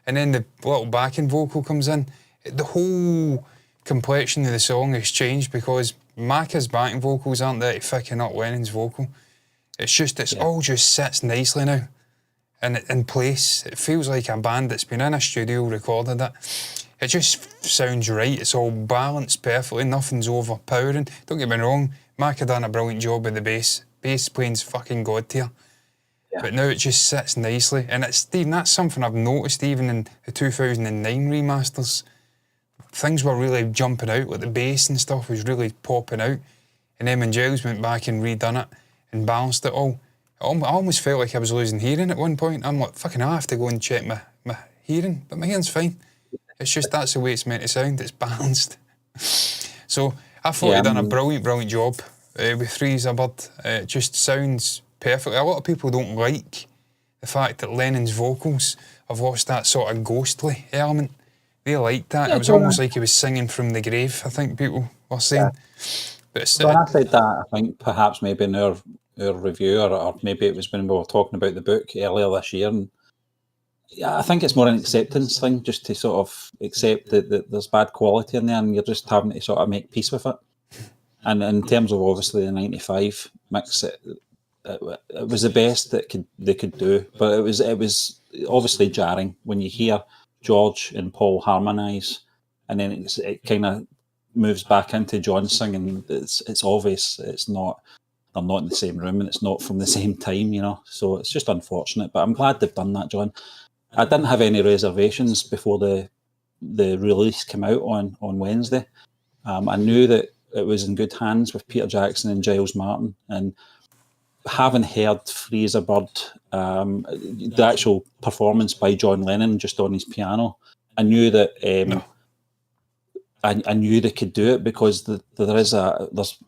then the little backing vocal comes in. The whole complexion of the song has changed because Macca's backing vocals aren't there to thicken up Lennon's vocal. It's just, all just sits nicely now and in place. It feels like a band that's been in a studio, recorded it. It just sounds right. It's all balanced perfectly. Nothing's overpowering. Don't get me wrong. Mac had done a brilliant job with the bass. Bass playing's fucking god tier. Yeah. But now it just sits nicely. And that's something I've noticed even in the 2009 remasters. Things were really jumping out, like the bass and stuff was really popping out. And then when Giles went back and redone it and balanced it all, I almost felt like I was losing hearing at one point. I'm like, fucking I have to go and check my hearing. But my hearing's fine. It's just that's the way it's meant to sound. It's balanced. So I thought he'd done a brilliant job with Freeze a Bird. It just sounds perfectly. A lot of people don't like the fact that Lennon's vocals have lost that sort of ghostly element. They liked that. It was almost like he was singing from the grave, I think people were saying. But when I said that, I think perhaps maybe in our review, or maybe it was when we were talking about the book earlier this year, and I think it's more an acceptance thing, just to sort of accept that there's bad quality in there and you're just having to sort of make peace with it. And in terms of obviously the 95 mix, it was the best that they could do, but it was obviously jarring when you hear George and Paul harmonise, and then it kind of moves back into John singing. It's obvious they're not in the same room and it's not from the same time, So it's just unfortunate, but I'm glad they've done that, John. I didn't have any reservations before the release came out on Wednesday. I knew that it was in good hands with Peter Jackson and Giles Martin, and having heard Free as a Bird, the actual performance by John Lennon just on his piano, I knew that I knew they could do it because there's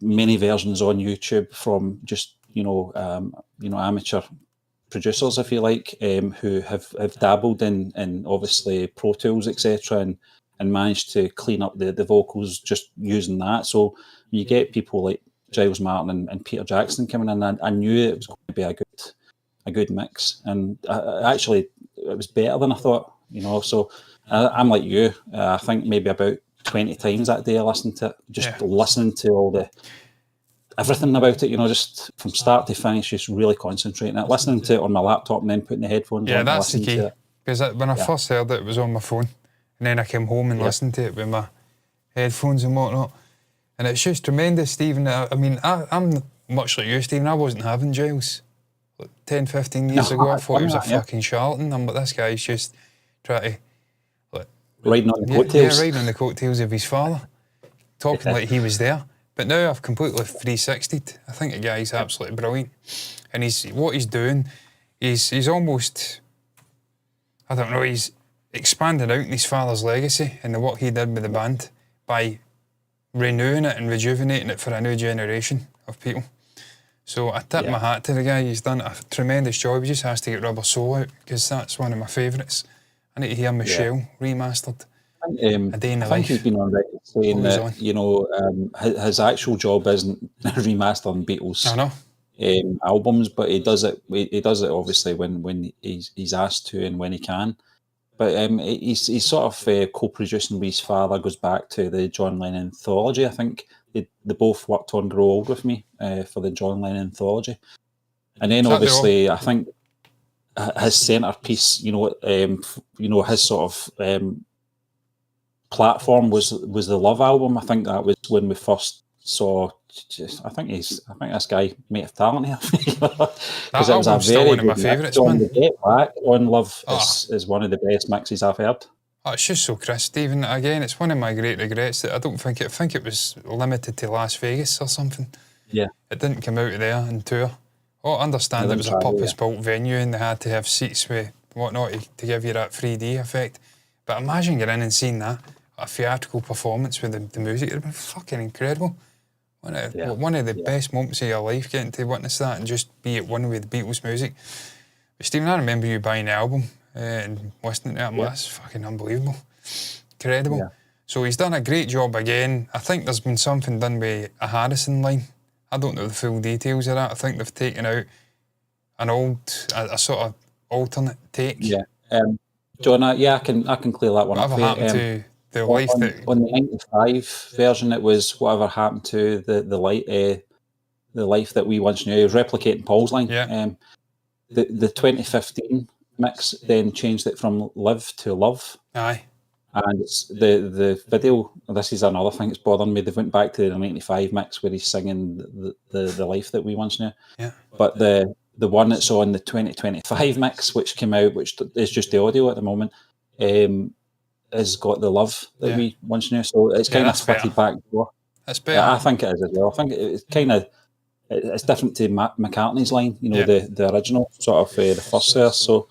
many versions on YouTube from just amateur producers, if you like, who have dabbled in obviously Pro Tools, etc., and managed to clean up the vocals just using that. So you get people like Giles Martin and Peter Jackson coming in, and I knew it was going to be a good mix, and actually it was better than I thought. So I'm like you. I think maybe about 20 times that day I listened to it, listening to all everything about it, just from start to finish, just really concentrating it, listening to it on my laptop and then putting the headphones on. Yeah, that's the key. Because when I first heard it was on my phone, and then I came home and listened to it with my headphones and whatnot. And it's just tremendous, Stephen. I'm much like you, Stephen. I wasn't having Giles 10, 15 years ago. I thought he was a fucking charlatan. I'm like, this guy's just, try to riding on the coattails. Yeah, riding on the coattails of his father, talking like he was there. But now I've completely 360'd. I think the guy's absolutely brilliant, and what he's doing, he's almost, I don't know, he's expanded out in his father's legacy and what he did with the band by renewing it and rejuvenating it for a new generation of people. So I tip my hat to the guy. He's done a tremendous job. He just has to get Rubber Soul out, because that's one of my favourites. I need to hear Michelle remastered. A Day in the I think Life. he's been on record saying that his actual job isn't remastering Beatles albums, but he does it. He does it obviously when he's asked to and when he can. But he's sort of co-producing with his father. Goes back to the John Lennon Anthology. I think they both worked on Grow Old with Me for the John Lennon Anthology, and then obviously I think his centerpiece, his sort of platform was the Love album. I think that was when we first saw. I think this guy may have talent here, because it was a very one of my favourites, man. The Get Back on Love is one of the best mixes I've heard. Oh, it's just so crisp, Stephen. Again, it's one of my great regrets that I think it was limited to Las Vegas or something. Yeah, it didn't come out of there and tour. I understand it was a purpose-built venue and they had to have seats with whatnot to give you that 3D effect. But imagine getting in and seeing that, a theatrical performance with the music. It would have been fucking incredible. One of the best moments of your life, getting to witness that and just be at one with the Beatles music. But Stephen, I remember you buying the album and listening to it. That's fucking unbelievable. Incredible. Yeah. So he's done a great job again. I think there's been something done with a Harrison line. I don't know the full details of that. I think they've taken out a sort of alternate take. Yeah. John, I can clear that one up. Whatever happened to the life on the 95 version, it was whatever happened to the life that we once knew. It was replicating Paul's line. Yeah. The 2015 mix then changed it from Live to Love. Aye. And it's the video. This is another thing that's bothering me. They went back to the 95 mix where he's singing the life that we once knew. Yeah. But the one that's on the 2025 mix, which came out, which is just the audio at the moment, has got the love that we once knew. So it's kind of splitted back door. That's better. Yeah, I think it is as well. I think it's kind of it's different to McCartney's line. The original sort of the first verse. So.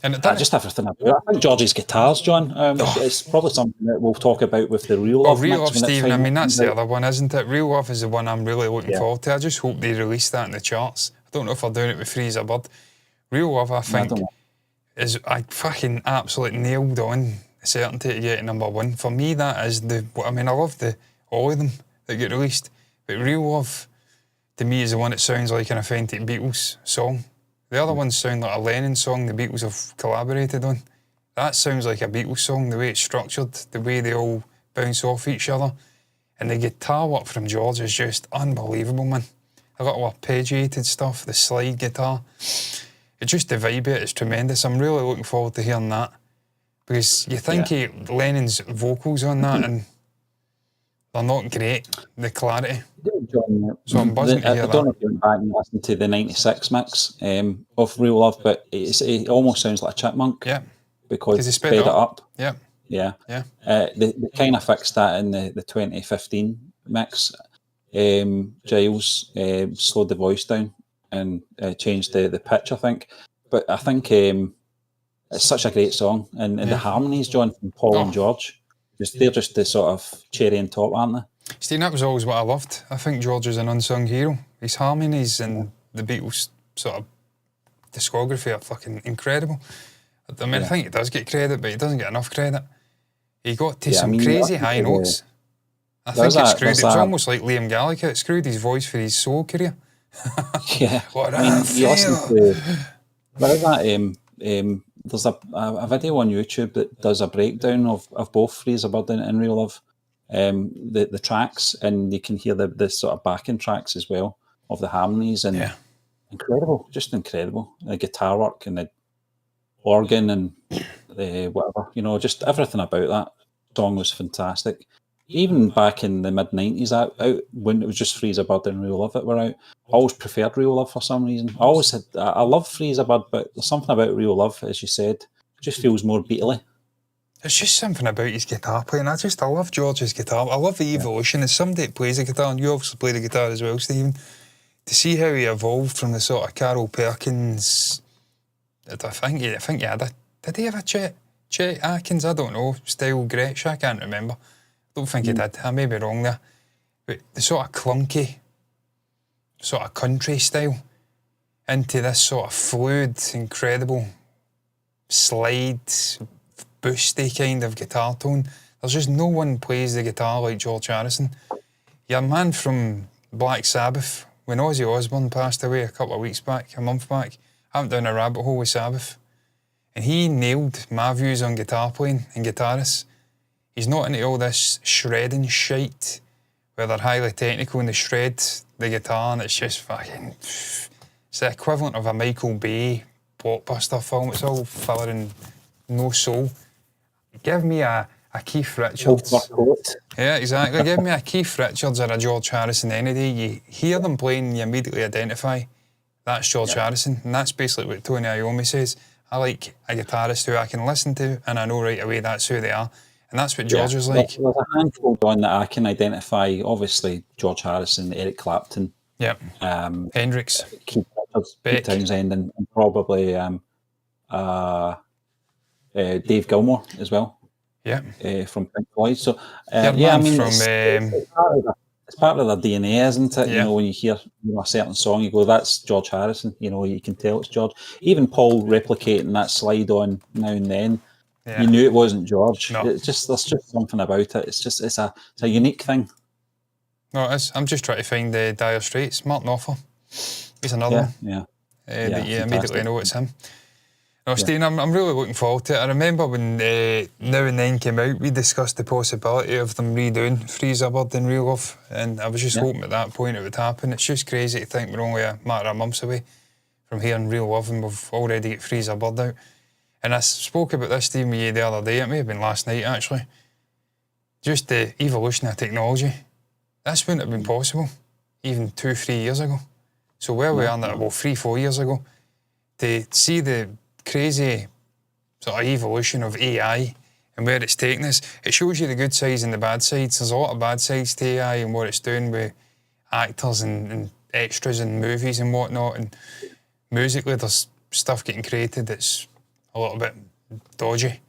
And just everything about it. I think George's guitars, John, it's probably something that we'll talk about with the Real Love. Real Love, Stephen, I mean, that's the other one, isn't it? Real Love is the one I'm really looking forward to. I just hope they release that in the charts. I don't know if they're doing it with Freezer Bird. Real Love, I think, is I fucking absolutely nailed on certainty to get number one. For me, that is I love all of them that get released, but Real Love, to me, is the one that sounds like an authentic Beatles song. The other ones sound like a Lennon song the Beatles have collaborated on. That sounds like a Beatles song, the way it's structured, the way they all bounce off each other. And the guitar work from George is just unbelievable, man. I got all arpeggiated stuff, the slide guitar. It's just the vibe of it is tremendous. I'm really looking forward to hearing that. Because you think Lennon's vocals on that and they're not great, the clarity. John, so I'm buzzing to hear I don't know if you went back and listened to the 96 mix of Real Love, but it almost sounds like a chipmunk. Yeah. Because they sped it up. Yeah. Yeah. Yeah. They kind of fixed that in the 2015 mix. Giles slowed the voice down and changed the pitch, I think. But I think it's such a great song. And the harmonies, John, from Paul and George, they're just the sort of cherry on top, aren't they? Steve, that was always what I loved. I think George is an unsung hero. His harmonies and the Beatles sort of discography are fucking incredible. I mean, I think he does get credit, but he doesn't get enough credit. He got to some crazy high notes. I think it screwed. It was almost like Liam Gallagher. It screwed his voice for his soul career. Yeah. You listen to... What is that? There's a video on YouTube that does a breakdown of both Freezer Bird and Real Love. The tracks, and you can hear the sort of backing tracks as well of the harmonies, and incredible, just incredible. The guitar work and the organ and the whatever, just everything about that song was fantastic. Even back in the mid-90s, out when it was just Freezer Bird and Real Love that were out, I always preferred Real Love for some reason. I love Freezer Bird, but there's something about Real Love, as you said, just feels more Beatley. There's just something about his guitar playing. I love George's guitar. I love the evolution. As somebody that plays the guitar, and you obviously play the guitar as well, Stephen, to see how he evolved from the sort of Carol Perkins. I think he had a. Did he have a Chet Atkins? I don't know. Style Gretsch. I can't remember. I don't think he did. I may be wrong there. But the sort of clunky, sort of country style into this sort of fluid, incredible slide, boosty kind of guitar tone. There's just no one plays the guitar like George Harrison. You're a man from Black Sabbath. When Ozzy Osbourne passed away a month back, I went down a rabbit hole with Sabbath. And he nailed my views on guitar playing and guitarists. He's not into all this shredding shite where they're highly technical and they shred the guitar and it's just fucking... It's the equivalent of a Michael Bay blockbuster film. It's all filler and no soul. Give me a Keith Richards. Yeah, exactly. Give me a Keith Richards or a George Harrison any day. You hear them playing and you immediately identify that's George Harrison. And that's basically what Tony Iommi says. I like a guitarist who I can listen to and I know right away that's who they are. And that's what George was like. There's a handful on that I can identify. Obviously, George Harrison, Eric Clapton. Yep. Hendrix. Keith Richards, Pete Townsend, and probably Dave Gilmour as well. Yeah. From Pink Floyd. So, I mean, it's part of their DNA, isn't it? Yeah. You know, when you hear a certain song, you go, that's George Harrison. You know, you can tell it's George. Even Paul replicating that slide on Now and Then, you knew it wasn't George. No. There's just something about it. It's a unique thing. No, it is. I'm just trying to find the Dire Straits. Mark Knopfler. He's another one. Yeah. That you immediately know it's him. No, Steve, I'm really looking forward to it. I remember when Now and Then came out, we discussed the possibility of them redoing Freeze a Bird in Real Love, and I was just hoping at that point it would happen. It's just crazy to think we're only a matter of months away from hearing Real Love and we've already got Freeze a Bird out. And I spoke about this, Steve, with you the other day. It may have been last night, actually. Just the evolution of technology. This wouldn't have been possible even 2-3 years ago. So where we are now, 3-4 years ago, to see the crazy sort of evolution of AI and where it's taking us, it shows you the good sides and the bad sides. There's a lot of bad sides to AI and what it's doing with actors and extras in movies and whatnot, and musically there's stuff getting created that's a little bit dodgy.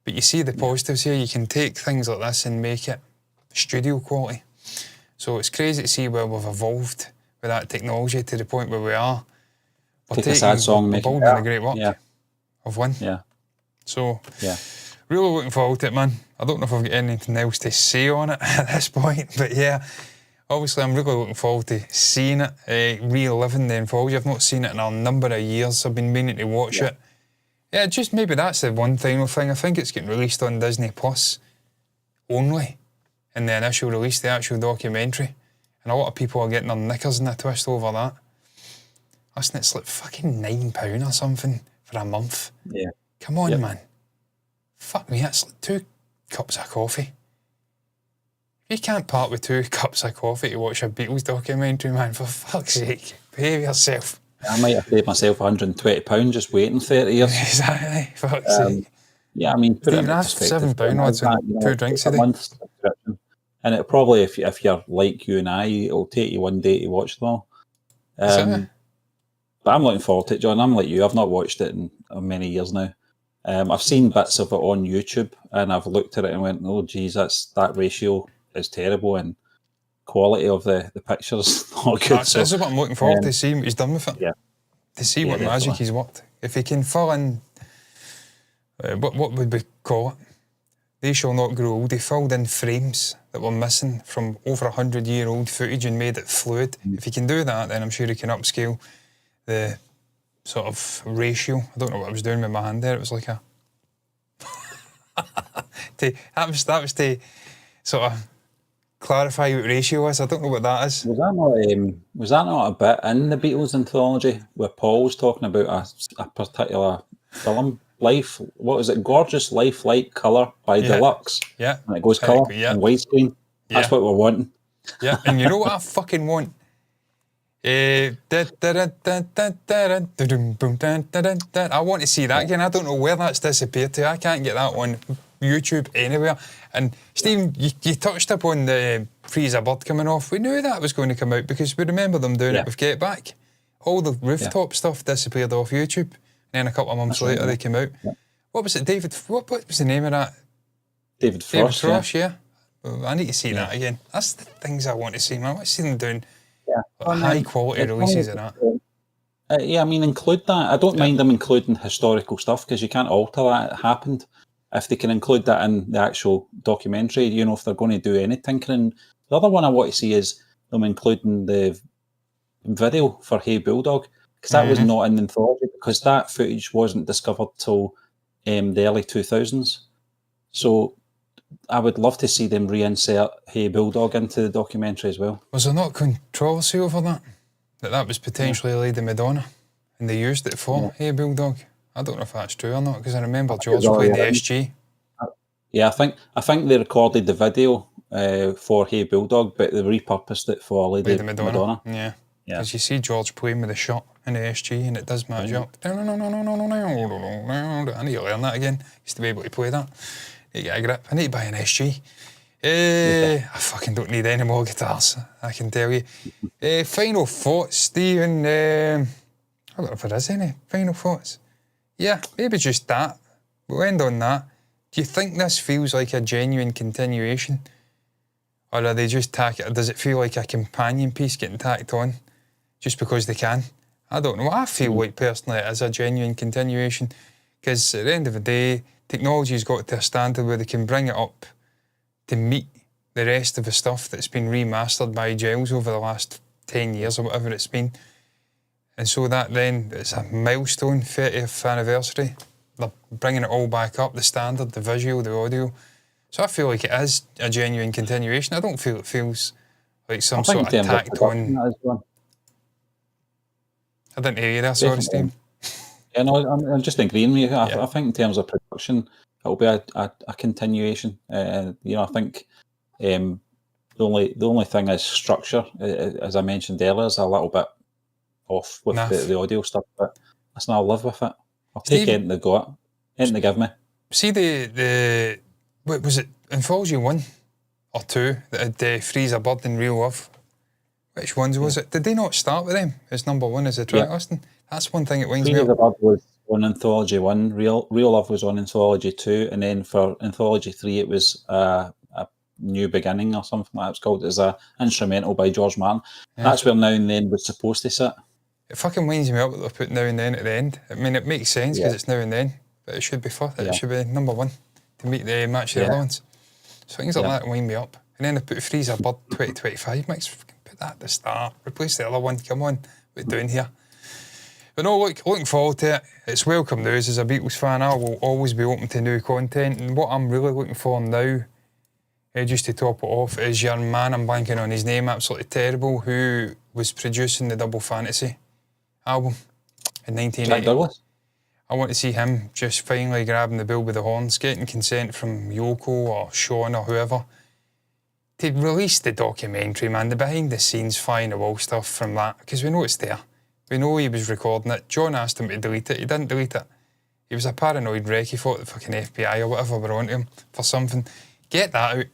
But you see the positives here. You can take things like this and make it studio quality. So it's crazy to see where we've evolved with that technology to the point where we are. Take a sad song, make it building a great work of one. Yeah. So, really looking forward to it, man. I don't know if I've got anything else to say on it at this point, but obviously I'm really looking forward to seeing it, reliving the Anthology. I've not seen it in a number of years. I've been meaning to watch it. Yeah, just maybe that's the one final thing. I think it's getting released on Disney Plus only in the initial release, the actual documentary. And a lot of people are getting their knickers in a twist over that. Listen, it's like fucking £9 or something for a month. Yeah. Come on, man. Fuck me, it's like 2 cups of coffee. You can't part with 2 cups of coffee to watch a Beatles documentary, man, for fuck's sake. Behave yourself. I might have paid myself £120 just waiting 30 years. Exactly, fuck's sake. Yeah, I mean, put it in perspective. £7 odds and 2 drinks a day. Month subscription. And it'll probably, if you're like you and I, it'll take you one day to watch them all. But I'm looking forward to it, John. I'm like you. I've not watched it in many years now. I've seen bits of it on YouTube, and I've looked at it and went, "Oh, geez, that ratio is terrible, and quality of the pictures not good." This is what I'm looking forward to see what he's done with it. Yeah. To see what magic he's worked. If he can fill in, what would we call it? They Shall Not Grow Old. He filled in frames that were missing from over 100-year-old footage and made it fluid. If he can do that, then I'm sure he can upscale the sort of ratio. I don't know what I was doing with my hand there. It was like a... that was to sort of clarify what ratio is. I don't know what that is. Was that not a bit in the Beatles Anthology where Paul was talking about a particular film? Life, what is it? Gorgeous Lifelike Colour by Deluxe. Yeah. And it goes colour and widescreen. That's what we're wanting. Yeah, and you know what I fucking want? I want to see that again. I don't know where that's disappeared to. I can't get that on YouTube anywhere. And Stephen, you touched upon the Freeze a Bird coming off. We knew that was going to come out because we remember them doing it with Get Back. All the rooftop stuff disappeared off YouTube. And then a couple of months later they came out. Yeah. What was it, David? What was the name of that? David Frost, yeah. Well, I need to see that again. That's the things I want to see, man. I want to see them doing high quality releases of that. Yeah, I mean, include that. I don't mind them including historical stuff because you can't alter that. It happened. If they can include that in the actual documentary, you know, if they're going to do any tinkering. The other one I want to see is them including the video for Hey Bulldog, because that was not in the anthology, because that footage wasn't discovered till the early 2000s. So I would love to see them reinsert Hey Bulldog into the documentary as well. Was there not controversy over that? That was potentially Lady Madonna, and they used it for Hey Bulldog? I don't know if that's true or not, because I remember George playing the SG. Yeah, I think they recorded the video for Hey Bulldog, but they repurposed it for Lady Madonna. Yeah. Because you see George playing with the shot in the SG, and it does match up. I need to learn that again. Used to be able to play that. Need to get a grip. I need to buy an SG. I fucking don't need any more guitars, I can tell you. Final thoughts, Stephen. I don't know if there is any final thoughts. Yeah, maybe just that. We'll end on that. Do you think this feels like a genuine continuation? Or are they just does it feel like a companion piece getting tacked on just because they can? I don't know. I feel like personally it is a genuine continuation, because at the end of the day, technology's got to a standard where they can bring it up to meet the rest of the stuff that's been remastered by Giles over the last 10 years or whatever it's been. And so that then, it's a milestone, 30th anniversary. They're bringing it all back up, the standard, the visual, the audio. So I feel like it is a genuine continuation. I don't feel it feels like some sort of tacked on. I didn't hear you there, sorry, Steve. Yeah, no, I'm just agreeing with you. I think in terms of production, it'll be a continuation. You know, I think the only thing is structure, as I mentioned earlier, is a little bit off with the audio stuff, but listen, I'll live with it. I'll take anything they got, anything they give me. See the what was it, Anthology 1 or 2 that had Freeze a Bird and Real Love? Which ones was it? Did they not start with them as number one as a track listing? That's one thing that winds me up. Freeze a Bird was on Anthology 1, Real Love was on Anthology 2, and then for Anthology 3 it was a New Beginning or something like that it's called. It's a instrumental by George Martin. Yeah. That's where Now and Then was supposed to sit. It fucking winds me up that they've put Now and Then at the end. I mean, it makes sense because it's Now and Then, but it should be first. It should be number one to meet the match the other ones. So things like that wind me up. And then they put Freeze a Bird 2025 mix. Put that at the start. Replace the other one. Come on, what are we doing here? But no, looking forward to it. It's welcome news. As a Beatles fan, I will always be open to new content. And what I'm really looking for now, just to top it off, is your man, I'm blanking on his name, absolutely terrible, who was producing the Double Fantasy album in 1980. Jack Douglas? I want to see him just finally grabbing the bull with the horns, getting consent from Yoko or Sean or whoever to release the documentary, man, the behind the scenes fly in the wall stuff from that, because we know it's there. We know he was recording it. John asked him to delete it. He didn't delete it. He was a paranoid wreck. He thought the fucking FBI or whatever were onto him for something. Get that out.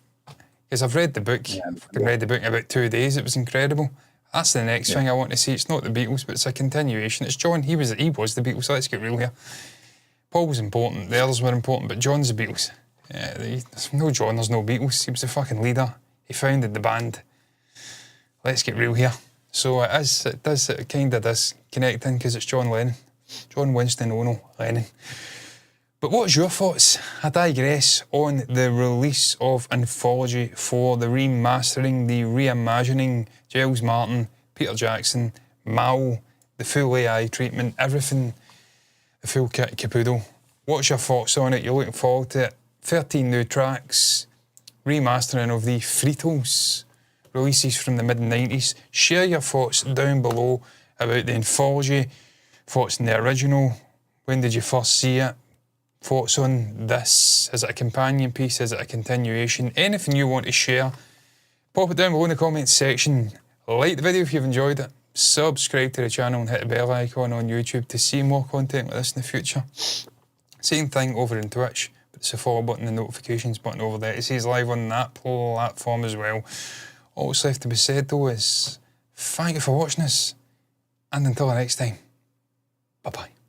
Because I've read the book. I've read the book in about 2 days. It was incredible. That's the next thing I want to see. It's not the Beatles, but it's a continuation. It's John. He was the Beatles. So let's get real here. Paul was important. The others were important, but John's the Beatles. There's no John. There's no Beatles. He was the fucking leader. He founded the band. Let's get real here. So it kind of does connect in because it's John Lennon. John Winston Ono Lennon. But what's your thoughts? I digress on the release of Anthology 4, the remastering, the reimagining, Giles Martin, Peter Jackson, Mal, the full AI treatment, everything, the full kit caboodle. What's your thoughts on it? You're looking forward to it. 13 new tracks, remastering of the Beatles releases from the mid-90s. Share your thoughts down below about the Anthology, thoughts on the original, when did you first see it, thoughts on this, is it a companion piece, is it a continuation, anything you want to share, pop it down below in the comments section. Like the video if you've enjoyed it, subscribe to the channel and hit the bell icon on YouTube to see more content like this in the future. Same thing over on Twitch, but it's the follow button and notifications button over there. It says live on that platform as well. All that's left to be said though is thank you for watching us, and until the next time, bye bye.